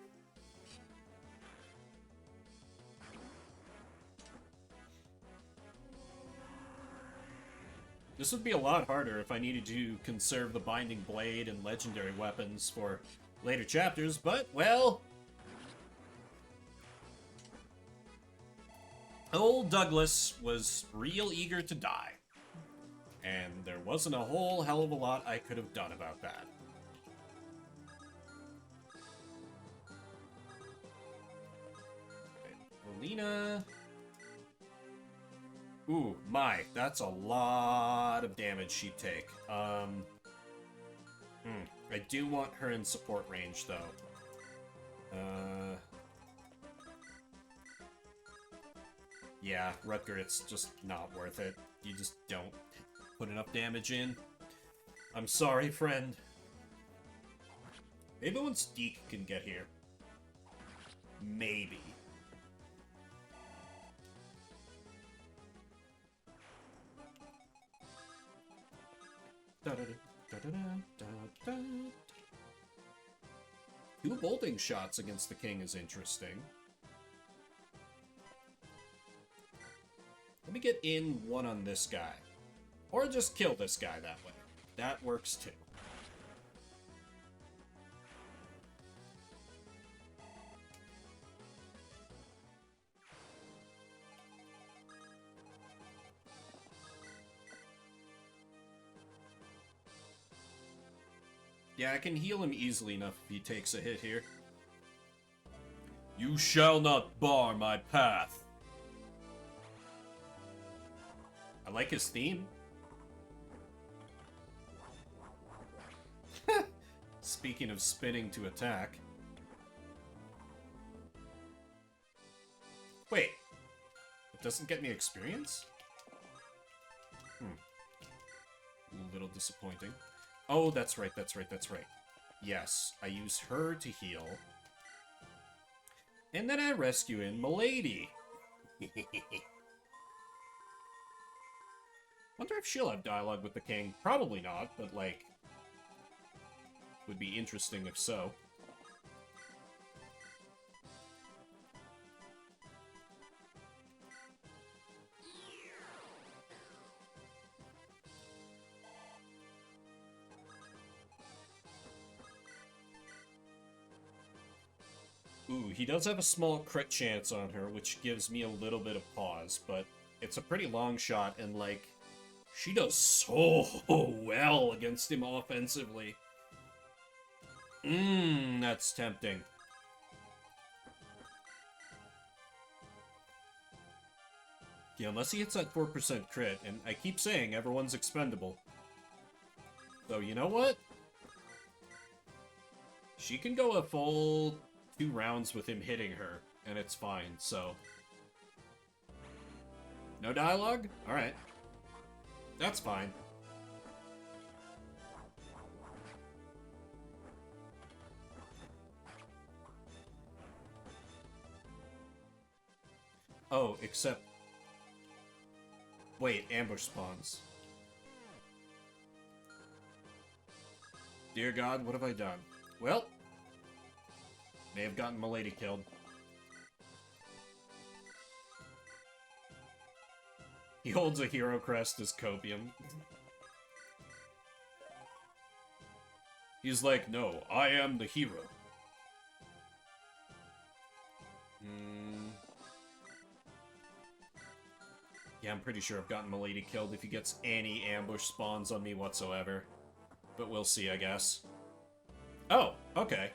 This would be a lot harder if I needed to conserve the Binding Blade and legendary weapons for later chapters, but, well... Old Douglas was real eager to die. And there wasn't a whole hell of a lot I could have done about that. Alina... Ooh, my, that's a lot of damage she'd take. I do want her in support range, though. Yeah, Rutger, it's just not worth it. You just don't put enough damage in. I'm sorry, friend. Maybe once Deke can get here. Maybe. Two bolting shots against the king is interesting. Let me get in one on this guy. Or just kill this guy that way. That works too. Yeah, I can heal him easily enough if he takes a hit here. You shall not bar my path. I like his theme. Speaking of spinning to attack. Wait. It doesn't get me experience? A little disappointing. Oh, that's right, that's right, that's right. Yes, I use her to heal. And then I rescue in Milady. Wonder if she'll have dialogue with the king. Probably not, but, like... would be interesting if so. Ooh, he does have a small crit chance on her, which gives me a little bit of pause, but it's a pretty long shot, and, like, she does so well against him offensively. That's tempting. Yeah, unless he hits that 4% crit, and I keep saying everyone's expendable. So, you know what? She can go a full 2 rounds with him hitting her, and it's fine, so... No dialogue? Alright. That's fine. Oh, except... Wait, ambush spawns. Dear God, what have I done? Well... May have gotten Milady killed. He holds a hero crest as copium. He's like, no, I am the hero. Yeah, I'm pretty sure I've gotten Milady killed if he gets any ambush spawns on me whatsoever. But we'll see, I guess. Oh, okay.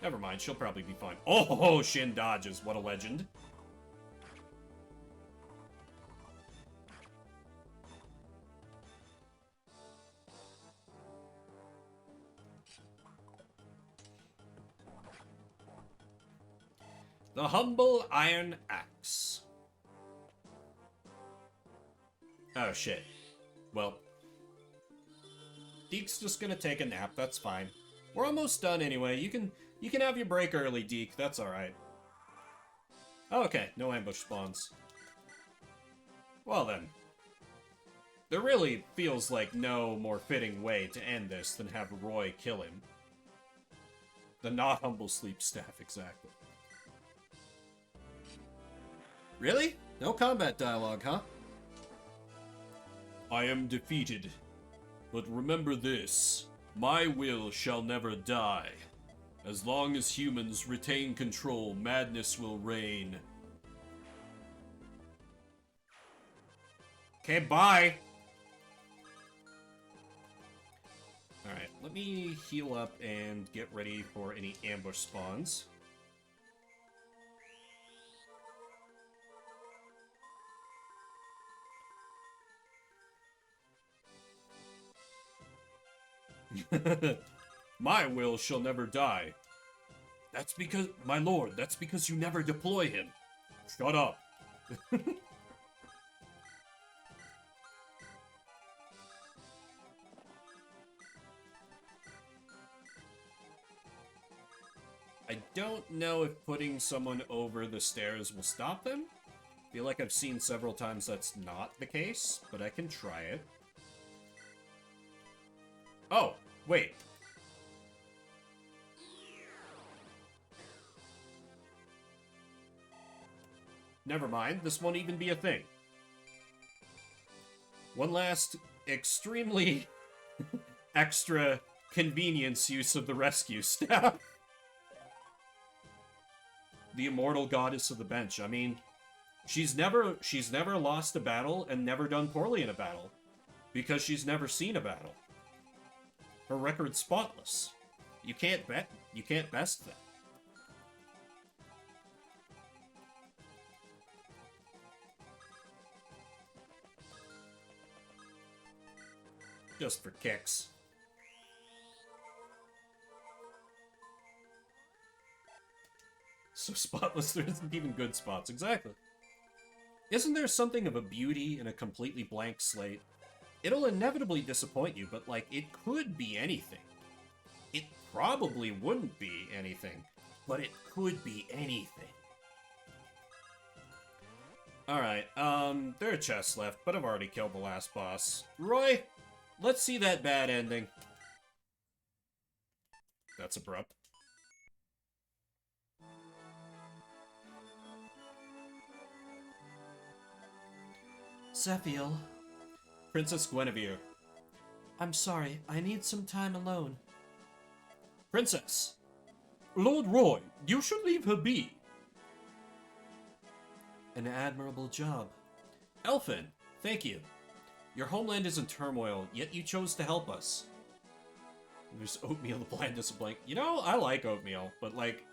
Never mind, she'll probably be fine. Oh, Shin dodges, what a legend. The humble iron axe. Oh, shit. Well, Deke's just gonna take a nap, that's fine. We're almost done anyway. You can have your break early, Deke, that's alright. Okay, no ambush spawns. Well then. There really feels like no more fitting way to end this than have Roy kill him. The not humble sleep staff, exactly. Really? No combat dialogue, huh? I am defeated. But remember this. My will shall never die. As long as humans retain control, madness will reign. Okay, bye! Alright, let me heal up and get ready for any ambush spawns. My will shall never die. That's because, my lord, that's because you never deploy him. Shut up. I don't know if putting someone over the stairs will stop them. I feel like I've seen several times that's not the case, but I can try it. Oh, wait. Never mind, this won't even be a thing. One last extremely extra convenience use of the rescue staff. The immortal goddess of the bench. I mean, she's never lost a battle and never done poorly in a battle because she's never seen a battle. Her record's spotless. You can't best that. Just for kicks. So spotless, there isn't even good spots. Exactly. Isn't there something of a beauty in a completely blank slate? It'll inevitably disappoint you, but, like, it could be anything. It probably wouldn't be anything, but it could be anything. Alright, there are chests left, but I've already killed the last boss. Roy, let's see that bad ending. That's abrupt. Zephiel. Princess Guinevere. I'm sorry, I need some time alone. Princess! Lord Roy, you should leave her be. An admirable job. Elfin, thank you. Your homeland is in turmoil, yet you chose to help us. There's oatmeal, the blandness of blank. You know, I like oatmeal, but, like,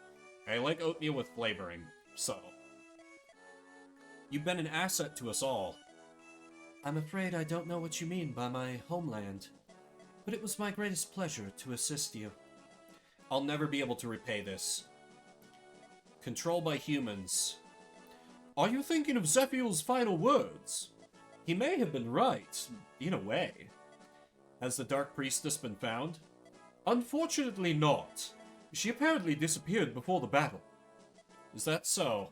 I like oatmeal with flavoring, so. You've been an asset to us all. I'm afraid I don't know what you mean by my homeland, but it was my greatest pleasure to assist you. I'll never be able to repay this. Control by humans. Are you thinking of Zephiel's final words? He may have been right, in a way. Has the Dark Priestess been found? Unfortunately not. She apparently disappeared before the battle. Is that so?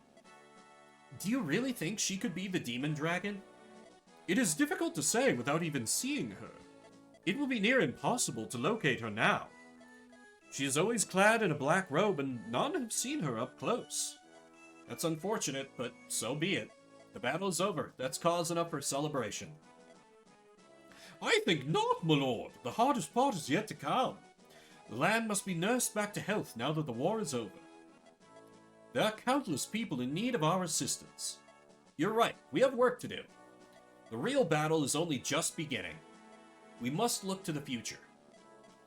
Do you really think she could be the demon dragon? It is difficult to say without even seeing her. It will be near impossible to locate her now. She is always clad in a black robe, and none have seen her up close. That's unfortunate, but so be it. The battle is over. That's cause enough for celebration. I think not, my lord. The hardest part is yet to come. The land must be nursed back to health now that the war is over. There are countless people in need of our assistance. You're right. We have work to do. The real battle is only just beginning. We must look to the future.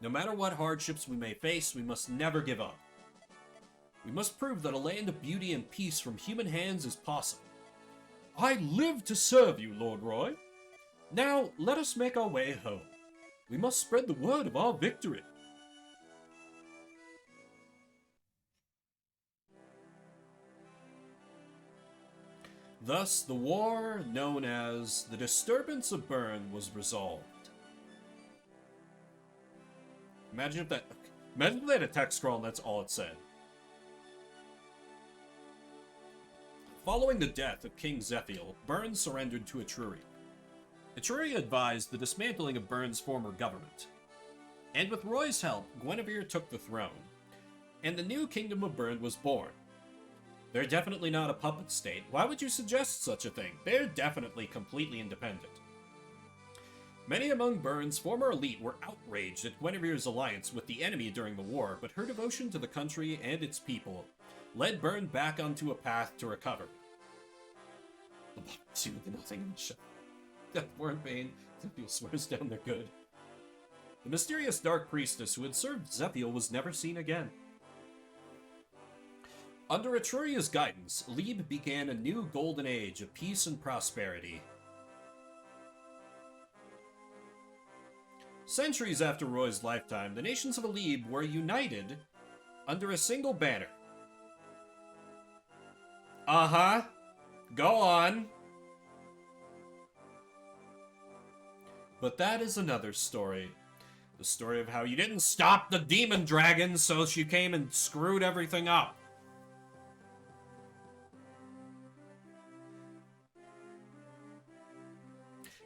No matter what hardships we may face, we must never give up. We must prove that a land of beauty and peace from human hands is possible. I live to serve you, Lord Roy. Now, let us make our way home. We must spread the word of our victory. Thus, the war known as the Disturbance of Bern was resolved. Imagine if they had a text scroll and that's all it said. Following the death of King Zephiel, Bern surrendered to Etruria. Etruria advised the dismantling of Bern's former government. And with Roy's help, Guinevere took the throne, and the new Kingdom of Bern was born. They're definitely not a puppet state. Why would you suggest such a thing? They're definitely completely independent. Many among Bern's former elite were outraged at Guinevere's alliance with the enemy during the war, but her devotion to the country and its people led Bern back onto a path to recover. See the nothing in the show. Death war in vain. Zephiel swears down their good. The mysterious dark priestess who had served Zephiel was never seen again. Under Etruria's guidance, Lieb began a new golden age of peace and prosperity. Centuries after Roy's lifetime, the nations of Lieb were united under a single banner. Uh-huh. Go on. But that is another story. The story of how you didn't stop the demon dragon, so she came and screwed everything up.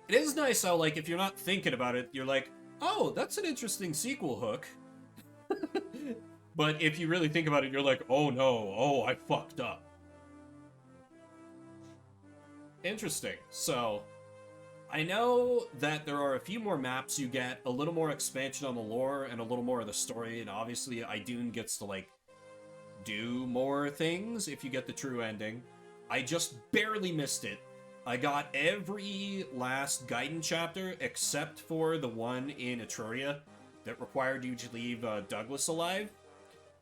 It is nice how, like, if you're not thinking about it, you're like, oh, that's an interesting sequel hook. But if you really think about it, you're like, oh no, oh, I fucked up. Interesting. So, I know that there are a few more maps you get, a little more expansion on the lore, and a little more of the story, and obviously Idun gets to, like, do more things if you get the true ending. I just barely missed it. I got every last Gaiden chapter except for the one in Etruria that required you to leave Douglas alive.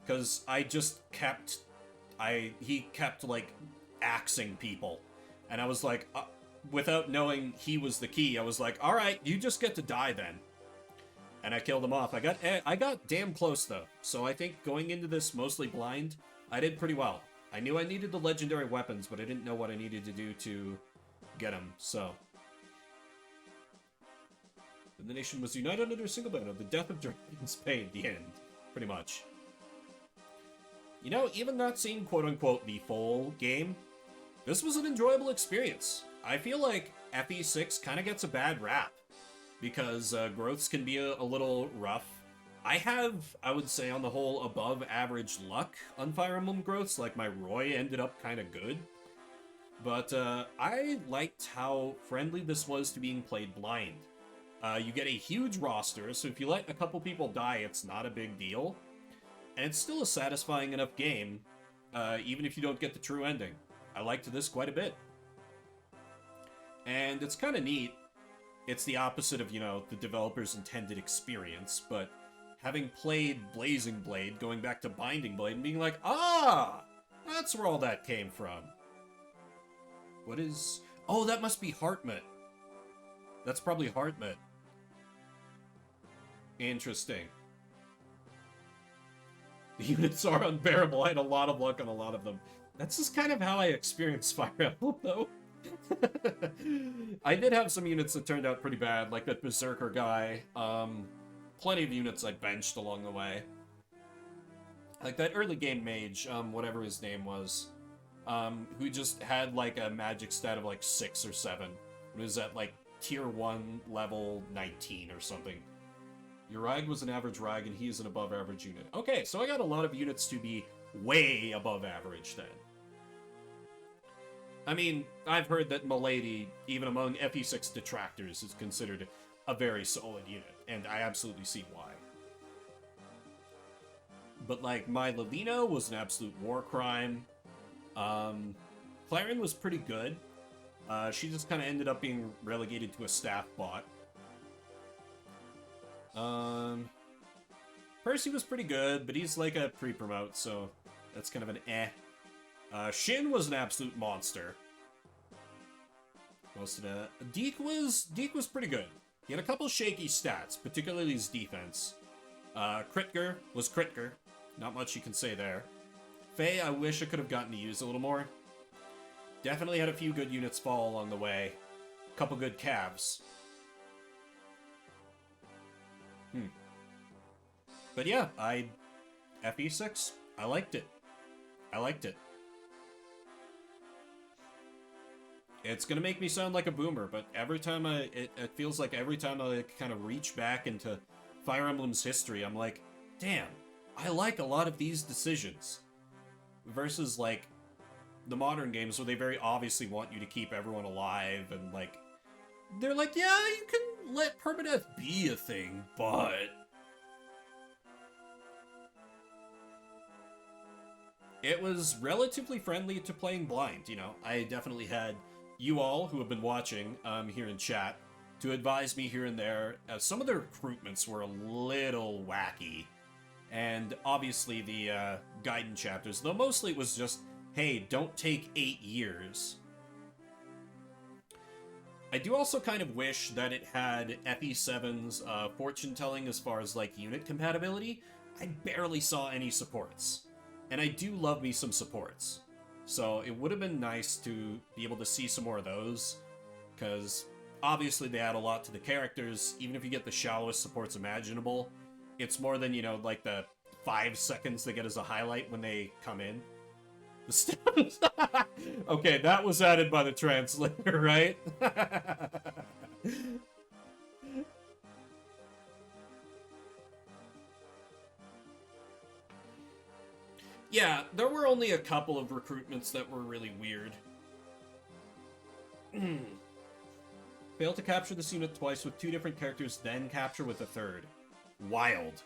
Because I just kept... he kept, like, axing people. And I was like, without knowing he was the key, I was like, alright, you just get to die then. And I killed him off. I got damn close, though. So I think going into this mostly blind, I did pretty well. I knew I needed the legendary weapons, but I didn't know what I needed to do to get them, so. And the nation was united under a single banner. The death of Dragon's Pain, the end. Pretty much. You know, even not seeing quote-unquote the full game, this was an enjoyable experience. I feel like FE6 kind of gets a bad rap, because growths can be a little rough. I have, I would say, on the whole, above average luck on Fire Emblem growths, like my Roy ended up kind of good. But I liked how friendly this was to being played blind. You get a huge roster, so if you let a couple people die, it's not a big deal. And it's still a satisfying enough game, even if you don't get the true ending. I liked this quite a bit. And it's kind of neat. It's the opposite of, you know, the developer's intended experience, but having played Blazing Blade, going back to Binding Blade, and being like, ah, that's where all that came from. What is... Oh, that must be Heartmut. That's probably Heartmut. Interesting. The units are unbearable. I had a lot of luck on a lot of them. That's just kind of how I experienced Fire Emblem, though. I did have some units that turned out pretty bad, like that Berserker guy. Plenty of units I benched along the way. Like that early game mage, whatever his name was. Who just had like a magic stat of like 6 or 7. It was at like tier 1 level 19 or something. Your Rag was an average Rag and he is an above average unit. Okay, so I got a lot of units to be way above average then. I mean, I've heard that Milady, even among FE6 detractors, is considered a very solid unit, and I absolutely see why. But like, my Lilino was an absolute war crime. Clarion was pretty good. She just kind of ended up being relegated to a staff bot. Percy was pretty good, but he's like a pre-promote, so that's kind of an eh. Shin was an absolute monster. Most of that. Deke was pretty good. He had a couple shaky stats, particularly his defense. Kritger was Kritger. Not much you can say there. Faye, I wish I could have gotten to use a little more. Definitely had a few good units fall along the way. A couple good calves. But yeah, FE6, I liked it. I liked it. It's gonna make me sound like a boomer, but every time it feels like every time I kind of reach back into Fire Emblem's history, I'm like, damn, I like a lot of these decisions. Versus, like, the modern games where they very obviously want you to keep everyone alive, and, like, they're like, yeah, you can let permadeath be a thing, but... It was relatively friendly to playing blind, you know. I definitely had you all who have been watching here in chat to advise me here and there. Some of the recruitments were a little wacky. And obviously the Gaiden chapters, though mostly it was just, hey, don't take 8 years. I do also kind of wish that it had FE7's fortune telling as far as, like, unit compatibility. I barely saw any supports. And I do love me some supports. So it would have been nice to be able to see some more of those. Because obviously they add a lot to the characters. Even if you get the shallowest supports imaginable, it's more than, you know, like the 5 seconds they get as a highlight when they come in. Okay, that was added by the translator, right? Yeah, there were only a couple of recruitments that were really weird. Failed to capture this unit twice with 2 different characters, then capture with a 3rd. Wild.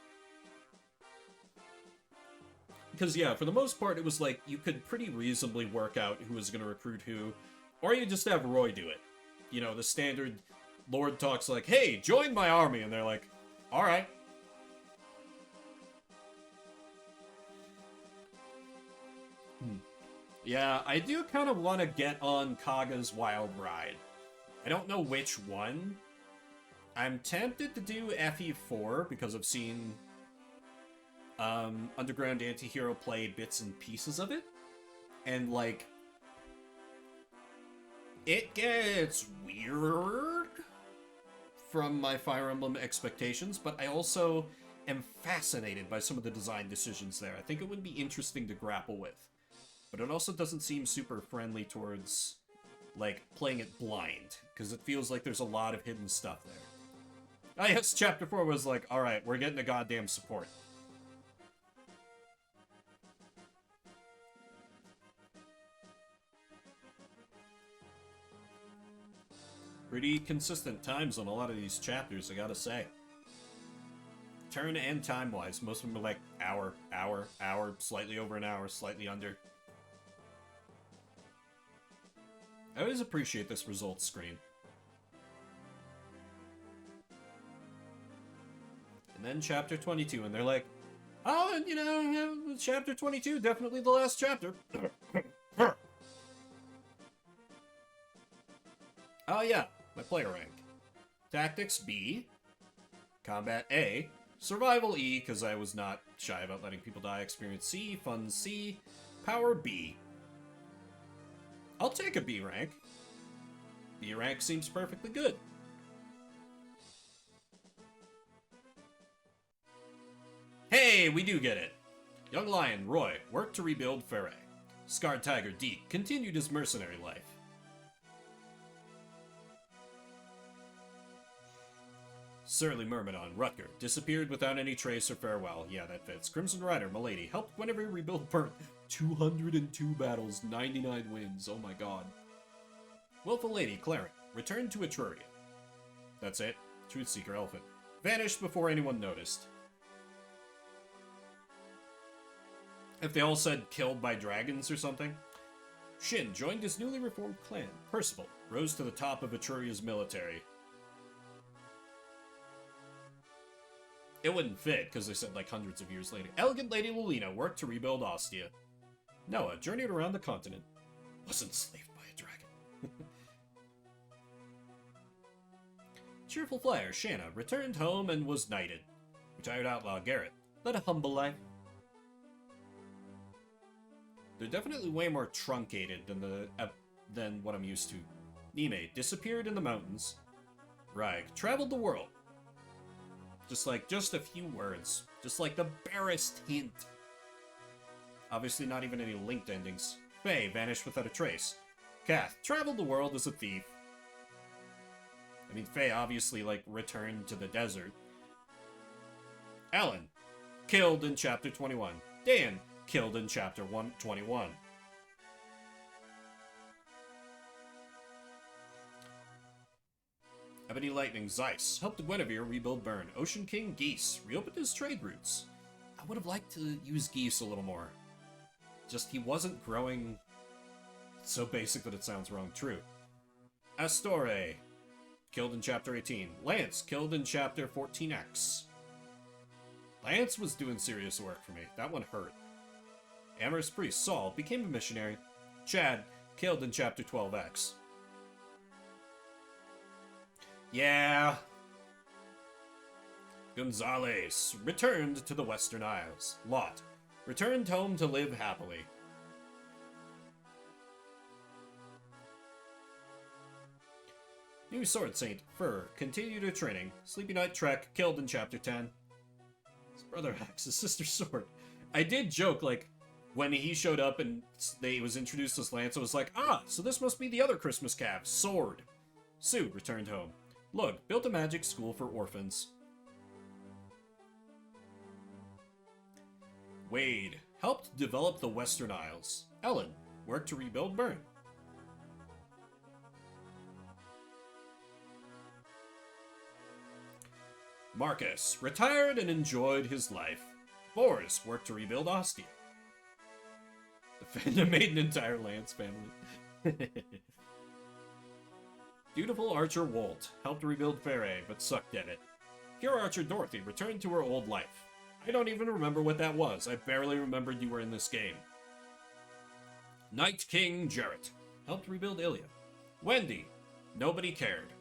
Because, yeah, for the most part, it was like, you could pretty reasonably work out who was going to recruit who, or you just have Roy do it. You know, the standard Lord talks like, hey, join my army, and they're like, alright. Yeah, I do kind of want to get on Kaga's Wild Ride. I don't know which one. I'm tempted to do FE4 because I've seen Underground Antihero play bits and pieces of it. And, like, it gets weird from my Fire Emblem expectations, but I also am fascinated by some of the design decisions there. I think it would be interesting to grapple with. But it also doesn't seem super friendly towards, like, playing it blind, because it feels like there's a lot of hidden stuff there. Oh yes, Chapter 4 was like, alright, we're getting a goddamn support. Pretty consistent times on a lot of these chapters, I gotta say. Turn and time-wise, most of them are like hour, slightly over an hour, slightly under. I always appreciate this results screen. And then chapter 22, and they're like, oh, and you know, chapter 22, definitely the last chapter. Oh yeah, my player rank. Tactics B, Combat A, Survival E, because I was not shy about letting people die, Experience C, Fun C, Power B. I'll take a B rank. B rank seems perfectly good. Hey, we do get it. Young Lion, Roy, worked to rebuild Ferre. Scarred Tiger, Deke, continued his mercenary life. Surly Myrmidon, Rutger, disappeared without any trace or farewell. Yeah, that fits. Crimson Rider, Milady, helped whenever rebuild burnt. 202 battles, 99 wins. Oh my god. Willful Lady, Clarence, returned to Etruria. That's it. Truthseeker Elephant. Vanished before anyone noticed. If they all said killed by dragons or something. Shin joined his newly reformed clan. Percival rose to the top of Etruria's military. It wouldn't fit, because they said like hundreds of years later. Elegant Lady Lulina worked to rebuild Ostia. Noah journeyed around the continent. Was enslaved by a dragon. Cheerful Flyer Shanna returned home and was knighted. Retired outlaw Garrett led a humble life. They're definitely way more truncated than than what I'm used to. Nime disappeared in the mountains. Rag traveled the world. Just a few words. Just like the barest hint. Obviously not even any linked endings. Faye vanished without a trace. Kath traveled the world as a thief. I mean, Faye obviously, returned to the desert. Alan, killed in Chapter 21. Dan, killed in Chapter 121. Ebony Lightning Zeiss helped Guinevere rebuild Bern. Ocean King Geese reopened his trade routes. I would have liked to use Geese a little more. Just, he wasn't growing so basic that it sounds wrong. True. Astore, killed in Chapter 18. Lance, killed in Chapter 14X. Lance was doing serious work for me. That one hurt. Amorous Priest, Saul, became a missionary. Chad, killed in Chapter 12X. Yeah. Gonzales, returned to the Western Isles. Lot, returned home to live happily. New Sword Saint, Fur, continued her training. Sleepy Night Trek, killed in Chapter 10. His brother hacks his sister's sword. I did joke, when he showed up and they was introduced as Lance, I was like, so this must be the other Christmas calf, Sword. Sue returned home. Lug built a magic school for orphans. Wade helped develop the Western Isles. Ellen worked to rebuild Bern. Marcus retired and enjoyed his life. Boris worked to rebuild Ostia. The fandom made an entire Lance family. Dutiful Archer Wolt helped rebuild Fairey, but sucked at it. Pure Archer Dorothy returned to her old life. I don't even remember what that was. I barely remembered you were in this game. Night King Jarrett helped rebuild Ilya. Wendy, nobody cared.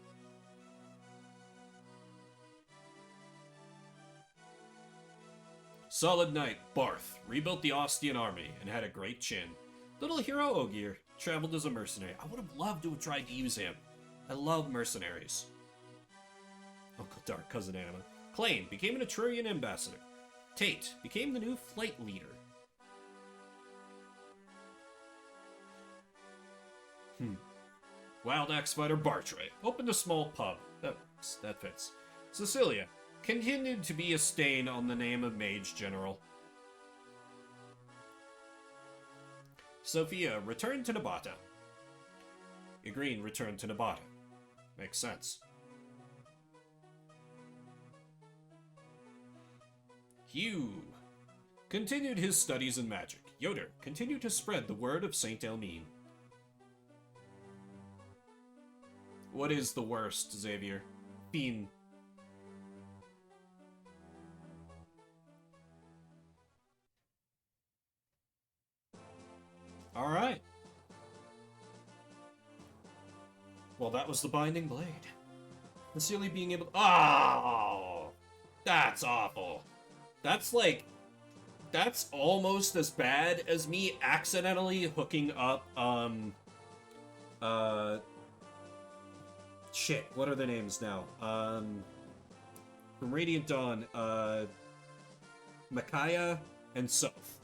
Solid Knight Barth rebuilt the Ostian army and had a great chin. Little hero Ogier traveled as a mercenary. I would have loved to have tried to use him. I love mercenaries. Uncle Dark, Cousin Anna. Klain became an Etrurian ambassador. Tate became the new flight leader. Wild Axe Fighter Bartray opened a small pub. That fits. Cecilia continued to be a stain on the name of Mage General. Sophia returned to Nabata. Igreen returned to Nabata. Makes sense. Hugh continued his studies in magic. Yoder continued to spread the word of Saint Elmine. What is the worst, Xavier? Fiend. Alright. Well, that was the Binding Blade. Sincerely being able to... Oh! That's awful. That's that's almost as bad as me accidentally hooking up, shit, what are their names now? From Radiant Dawn, Micaiah and Soph.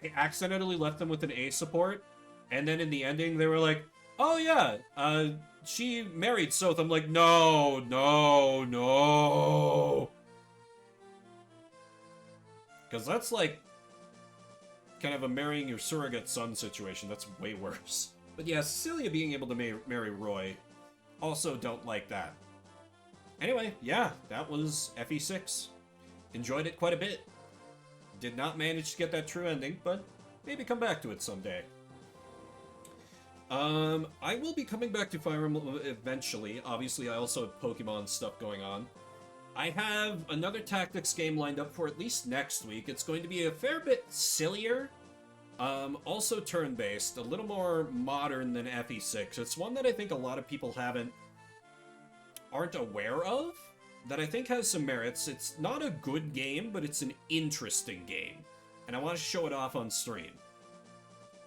I accidentally left them with an A support, and then in the ending they were like, oh yeah, she married Soph. I'm like, no, no, no. Because that's kind of a marrying your surrogate son situation. That's way worse. But yeah, Cecilia being able to marry Roy, also don't like that. Anyway, yeah, that was FE6. Enjoyed it quite a bit. Did not manage to get that true ending, but maybe come back to it someday. I will be coming back to Fire Emblem eventually. Obviously, I also have Pokemon stuff going on. I have another tactics game lined up for at least next week. It's going to be a fair bit sillier. Also turn-based, a little more modern than FE6. It's one that I think a lot of people aren't aware of, that I think has some merits. It's not a good game, but it's an interesting game. And I want to show it off on stream.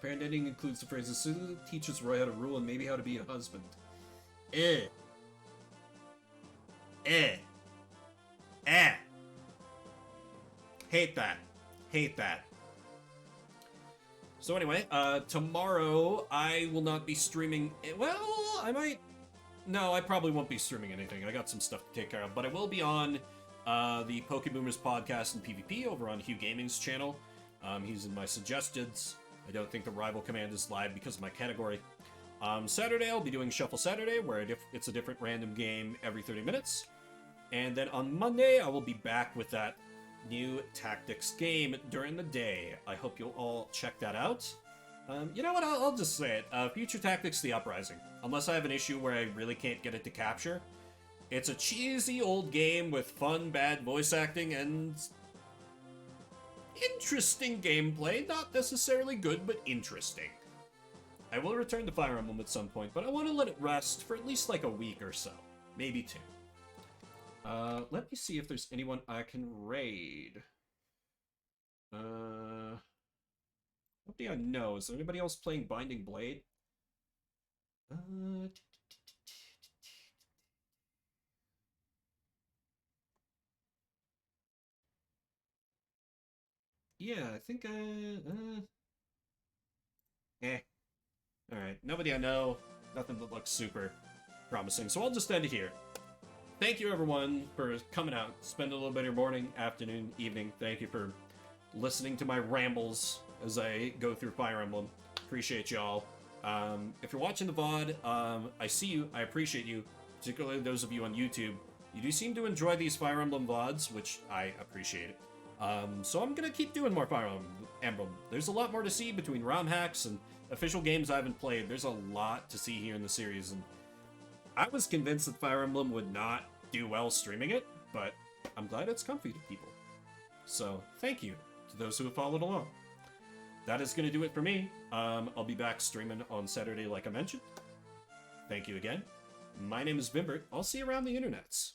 Parent ending includes the phrases, Susan teaches Roy how to rule and maybe how to be a husband. Eh. Eh. Eh. Hate that. Hate that. So anyway, tomorrow I will not be streaming. Well, I might. No, I probably won't be streaming anything. I got some stuff to take care of, but I will be on the Pokeboomers podcast and PvP over on Hugh Gaming's channel. He's in my suggestions. I don't think the rival command is live because of my category. Saturday I'll be doing Shuffle Saturday, where it's a different random game every 30 minutes. And then on Monday I will be back with that new tactics game during the day. I hope you'll all check that out. You know what, I'll just say it. Future Tactics The Uprising. Unless I have an issue where I really can't get it to capture. It's a cheesy old game with fun, bad voice acting and interesting gameplay. Not necessarily good, but interesting. I will return to Fire Emblem at some point, but I want to let it rest for at least like a week or so. Maybe 2. Let me see if there's anyone I can raid. Nobody I know. Is there anybody else playing Binding Blade? Yeah, I think Alright, nobody I know. Nothing that looks super promising. So I'll just end it here. Thank you everyone for coming out. Spend a little bit of your morning, afternoon, evening. Thank you for listening to my rambles as I go through Fire Emblem. Appreciate y'all. If you're watching the VOD, I see you. I appreciate you. Particularly those of you on YouTube. You do seem to enjoy these Fire Emblem VODs, which I appreciate it. So I'm gonna keep doing more Fire Emblem. There's a lot more to see between ROM hacks and official games I haven't played. There's a lot to see here in the series, and I was convinced that Fire Emblem would not do well streaming it, but I'm glad it's comfy to people. So, thank you to those who have followed along. That is going to do it for me. I'll be back streaming on Saturday like I mentioned. Thank you again. My name is Vimbert. I'll see you around the internets.